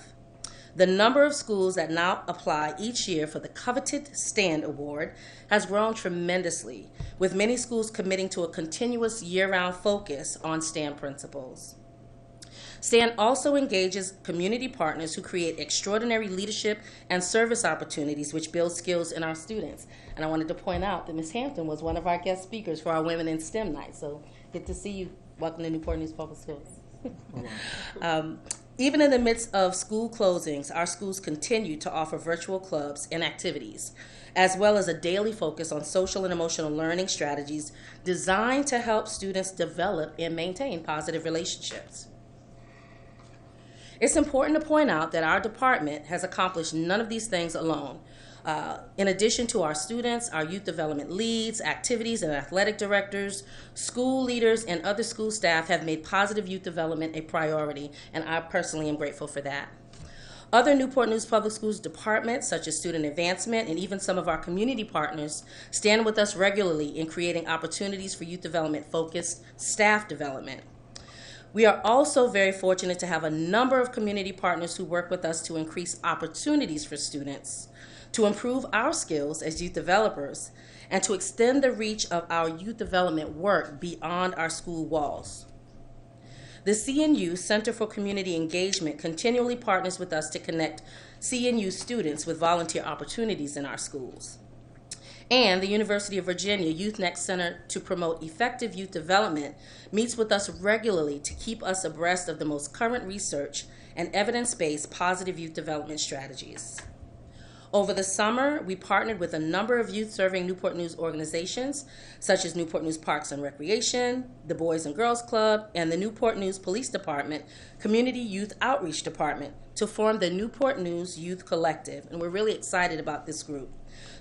The number of schools that now apply each year for the coveted STAN Award has grown tremendously, with many schools committing to a continuous year-round focus on STAN principles. STAN also engages community partners who create extraordinary leadership and service opportunities which build skills in our students. And I wanted to point out that Ms. Hampton was one of our guest speakers for our Women in STEM night. So good to see you. Welcome to Newport News Public Schools. Even in the midst of school closings, our schools continue to offer virtual clubs and activities, as well as a daily focus on social and emotional learning strategies designed to help students develop and maintain positive relationships. It's important to point out that our department has accomplished none of these things alone. In addition to our students, our youth development leads, activities and athletic directors, school leaders, and other school staff have made positive youth development a priority, and I personally am grateful for that. Other Newport News Public Schools departments, such as student advancement and even some of our community partners, stand with us regularly in creating opportunities for youth development-focused staff development. We are also very fortunate to have a number of community partners who work with us to increase opportunities for students, to improve our skills as youth developers, and to extend the reach of our youth development work beyond our school walls. The CNU Center for Community Engagement continually partners with us to connect CNU students with volunteer opportunities in our schools. And the University of Virginia Youth Next Center to promote effective youth development meets with us regularly to keep us abreast of the most current research and evidence-based positive youth development strategies. Over the summer, we partnered with a number of youth-serving Newport News organizations, such as Newport News Parks and Recreation, the Boys and Girls Club, and the Newport News Police Department Community Youth Outreach Department to form the Newport News Youth Collective, and we're really excited about this group.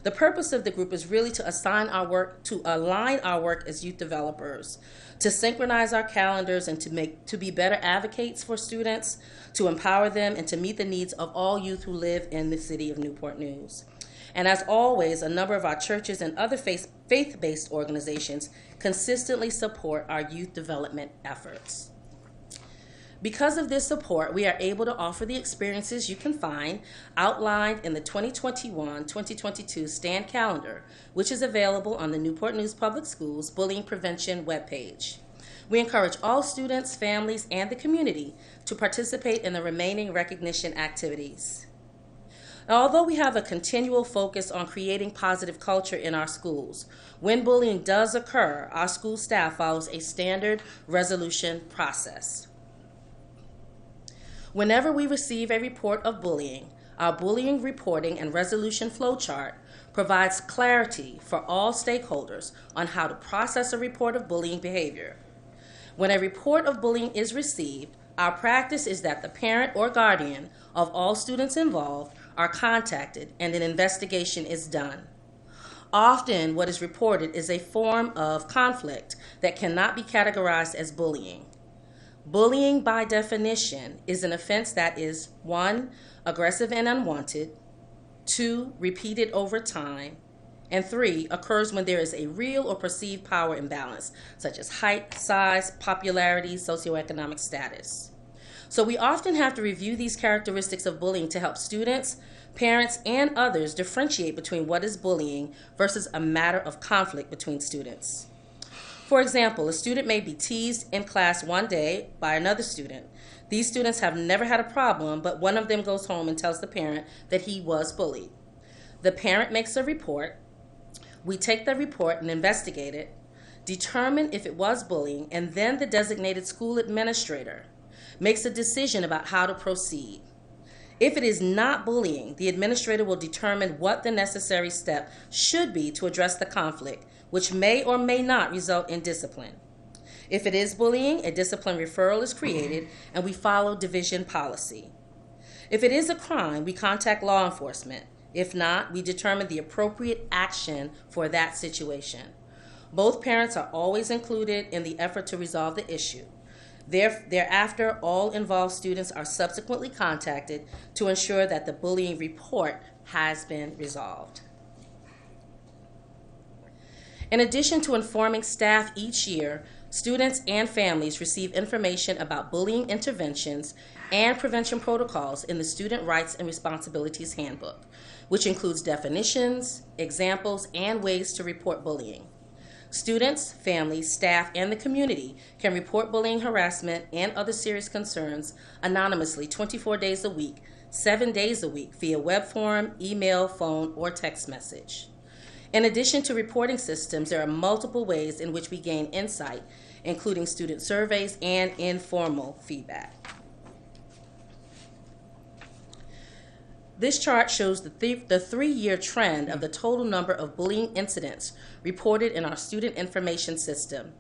The purpose of the group is really to align our work as youth developers, to synchronize our calendars and to be better advocates for students, to empower them, and to meet the needs of all youth who live in the city of Newport News. And as always, a number of our churches and other faith-based organizations consistently support our youth development efforts. Because of this support, we are able to offer the experiences you can find outlined in the 2021-2022 STAN calendar, which is available on the Newport News Public Schools Bullying Prevention webpage. We encourage all students, families, and the community to participate in the remaining recognition activities. Now, although we have a continual focus on creating positive culture in our schools, when bullying does occur, our school staff follows a standard resolution process. Whenever we receive a report of bullying, our bullying reporting and resolution flowchart provides clarity for all stakeholders on how to process a report of bullying behavior. When a report of bullying is received, our practice is that the parent or guardian of all students involved are contacted and an investigation is done. Often, what is reported is a form of conflict that cannot be categorized as bullying. Bullying, by definition, is an offense that is 1, aggressive and unwanted, 2, repeated over time, and 3, occurs when there is a real or perceived power imbalance, such as height, size, popularity, socioeconomic status. So we often have to review these characteristics of bullying to help students, parents, and others differentiate between what is bullying versus a matter of conflict between students. For example, a student may be teased in class one day by another student. These students have never had a problem, but one of them goes home and tells the parent that he was bullied. The parent makes a report. We take the report and investigate it, determine if it was bullying, and then the designated school administrator makes a decision about how to proceed. If it is not bullying, the administrator will determine what the necessary step should be to address the conflict, which may or may not result in discipline. If it is bullying, a discipline referral is created and we follow division policy. If it is a crime, we contact law enforcement. If not, we determine the appropriate action for that situation. Both parents are always included in the effort to resolve the issue. Thereafter, all involved students are subsequently contacted to ensure that the bullying report has been resolved. In addition to informing staff each year, students and families receive information about bullying interventions and prevention protocols in the Student Rights and Responsibilities Handbook, which includes definitions, examples, and ways to report bullying. Students, families, staff, and the community can report bullying, harassment, and other serious concerns anonymously 24 days a week, 7 days a week via web form, email, phone, or text message. In addition to reporting systems, there are multiple ways in which we gain insight, including student surveys and informal feedback. This chart shows the 3-year trend of the total number of bullying incidents reported in our student information system.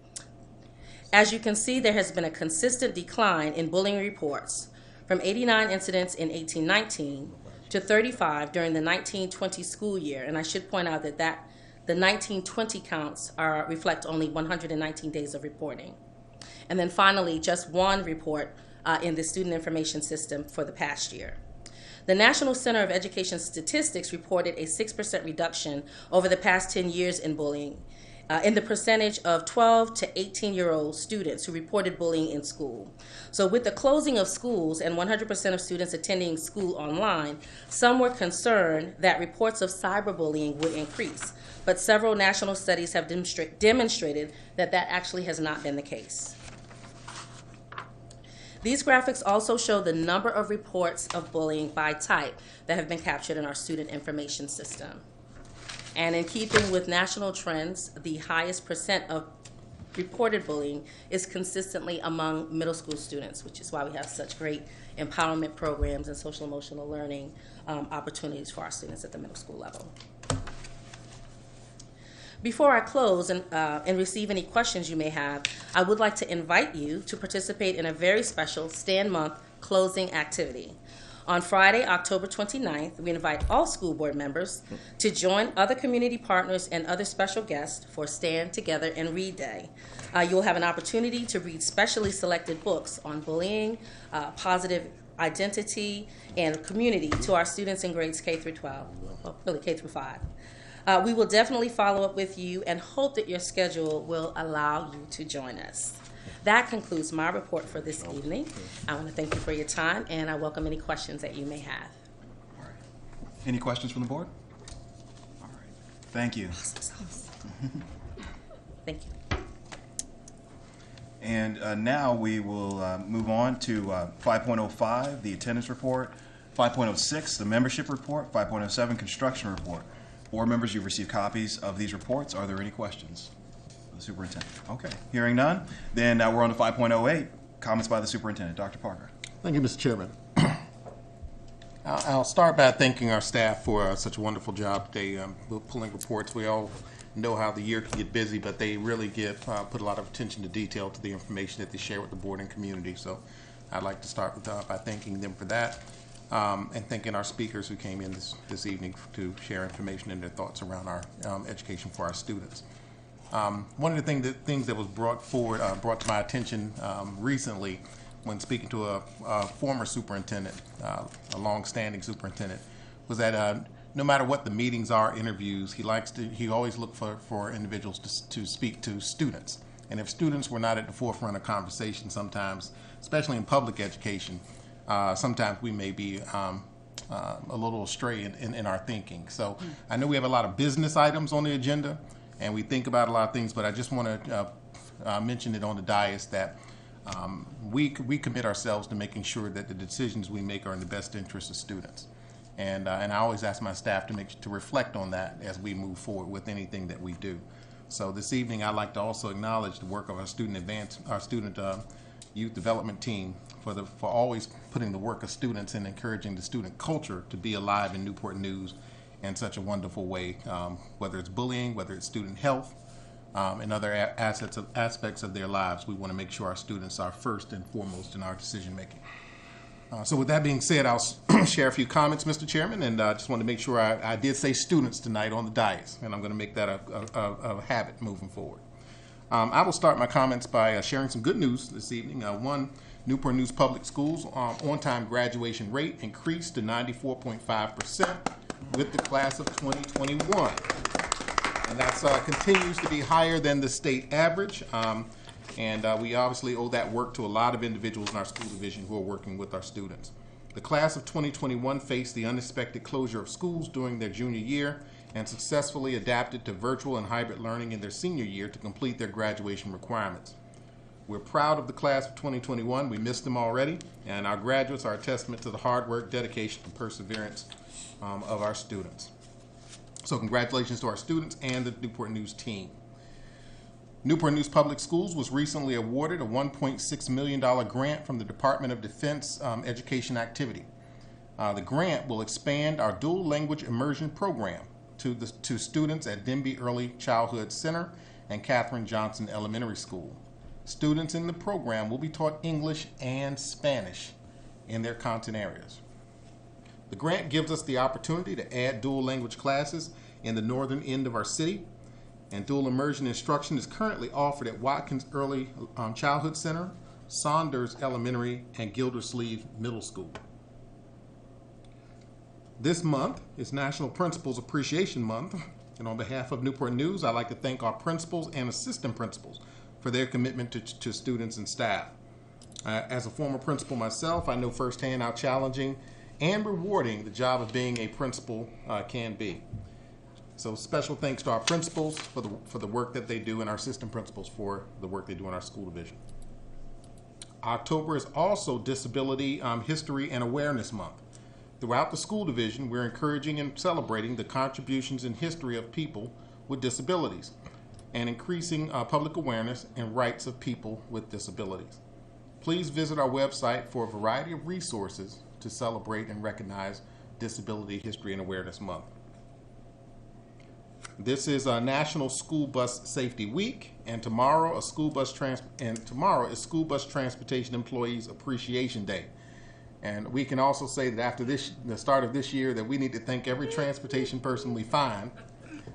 As you can see, there has been a consistent decline in bullying reports from 89 incidents in 1819 to 35 during the 1920 school year. And I should point out that the 1920 counts reflect only 119 days of reporting. And then finally, just one report in the student information system for the past year. The National Center of Education Statistics reported a 6% reduction over the past 10 years in bullying, in the percentage of 12 to 18-year-old students who reported bullying in school. So with the closing of schools and 100% of students attending school online, some were concerned that reports of cyberbullying would increase. But several national studies have demonstrated that that actually has not been the case. These graphics also show the number of reports of bullying by type that have been captured in our student information system. And in keeping with national trends, the highest percent of reported bullying is consistently among middle school students, which is why we have such great empowerment programs and social emotional learning opportunities for our students at the middle school level. Before I close and receive any questions you may have, I would like to invite you to participate in a very special Stand Month closing activity. On Friday, October 29th, we invite all school board members to join other community partners and other special guests for Stand Together and Read Day. You will have an opportunity to read specially selected books on bullying, positive identity, and community to our students in grades K through 12, well, really K through 5. We will definitely follow up with you and hope that your schedule will allow you to join us. That concludes my report for this evening. I want to thank you for your time, and I welcome any questions that you may have. All right. Any questions from the board? All right. Thank you. Thank you. And now we will move on to 5.05, the attendance report, 5.06, the membership report, 5.07, construction report. Board members, you've received copies of these reports. Are there any questions for the superintendent? Okay, hearing none. Then we're on to 5.08, comments by the superintendent. Dr. Parker. Thank you, Mr. Chairman. I'll start by thanking our staff for such a wonderful job today pulling reports. We all know how the year can get busy, but they really put a lot of attention to detail to the information that they share with the board and community. So I'd like to start with, by thanking them for that, and thanking our speakers who came in this evening to share information and their thoughts around our education for our students. One of the things that was brought to my attention recently when speaking to a former superintendent, a long-standing superintendent, was that no matter what the meetings are, interviews, he always looked for individuals to speak to students. And if students were not at the forefront of conversation sometimes, especially in public education, sometimes we may be a little astray in our thinking. So I know we have a lot of business items on the agenda, and we think about a lot of things, but I just want to mention it on the dais that we commit ourselves to making sure that the decisions we make are in the best interest of students. And I always ask my staff to reflect on that as we move forward with anything that we do. So this evening, I'd like to also acknowledge the work of our student youth development team for always putting the work of students and encouraging the student culture to be alive in Newport News in such a wonderful way, whether it's bullying, whether it's student health, and other aspects of their lives. We want to make sure our students are first and foremost in our decision making. So with that being said, I'll share a few comments, Mr. Chairman, and I just want to make sure I did say students tonight on the dais, and I'm going to make that a habit moving forward. I will start my comments by sharing some good news this evening. One, Newport News Public Schools on-time graduation rate increased to 94.5% with the class of 2021. And that continues to be higher than the state average. And we obviously owe that work to a lot of individuals in our school division who are working with our students. The class of 2021 faced the unexpected closure of schools during their junior year and successfully adapted to virtual and hybrid learning in their senior year to complete their graduation requirements. We're proud of the class of 2021. We missed them already, and our graduates are a testament to the hard work, dedication, and perseverance of our students. So congratulations to our students and the Newport News team. Newport News Public Schools was recently awarded a $1.6 million grant from the Department of Defense Education Activity. The grant will expand our dual language immersion program to students at Denby Early Childhood Center and Katherine Johnson Elementary School. Students in the program will be taught English and Spanish in their content areas. The grant gives us the opportunity to add dual language classes in the northern end of our city, and dual immersion instruction is currently offered at Watkins Early Childhood Center, Saunders Elementary, and Gildersleeve Middle School. This month is National Principals Appreciation Month, and on behalf of Newport News, I'd like to thank our principals and assistant principals for their commitment to students and staff. As a former principal myself, I know firsthand how challenging and rewarding the job of being a principal can be. So special thanks to our principals for the work that they do and our assistant principals for the work they do in our school division. October is also Disability History and Awareness Month. Throughout the school division, we're encouraging and celebrating the contributions and history of people with disabilities and increasing public awareness and rights of people with disabilities. Please visit our website for a variety of resources to celebrate and recognize Disability History and Awareness Month. This is National School Bus Safety Week, and tomorrow is School Bus Transportation Employees Appreciation Day. And we can also say that after the start of this year, that we need to thank every transportation person we find,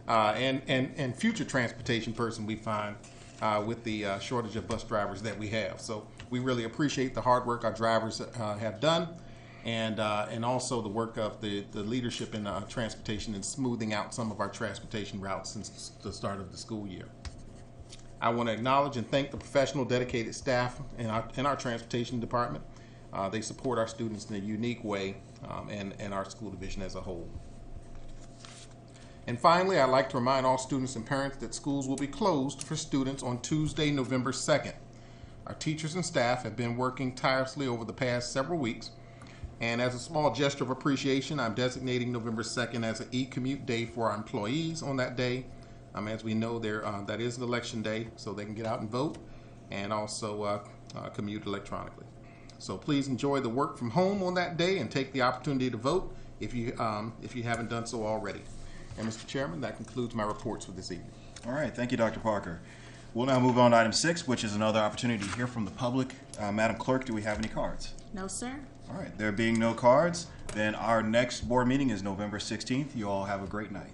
and future transportation person we find with the shortage of bus drivers that we have. So we really appreciate the hard work our drivers have done, and also the work of the leadership in transportation and smoothing out some of our transportation routes since the start of the school year. I want to acknowledge and thank the professional, dedicated staff in our transportation department. They support our students in a unique way, and our school division as a whole. And finally, I'd like to remind all students and parents that schools will be closed for students on Tuesday, November 2nd. Our teachers and staff have been working tirelessly over the past several weeks, and as a small gesture of appreciation, I'm designating November 2nd as an e-commute day for our employees on that day. As we know, that is an election day, so they can get out and vote, and also commute electronically. So please enjoy the work from home on that day and take the opportunity to vote if you haven't done so already. And Mr. Chairman, that concludes my reports for this evening. All right, thank you, Dr. Parker. We'll now move on to item 6, which is another opportunity to hear from the public. Madam Clerk, do we have any cards? No, sir. All right, there being no cards, then our next board meeting is November 16th. You all have a great night.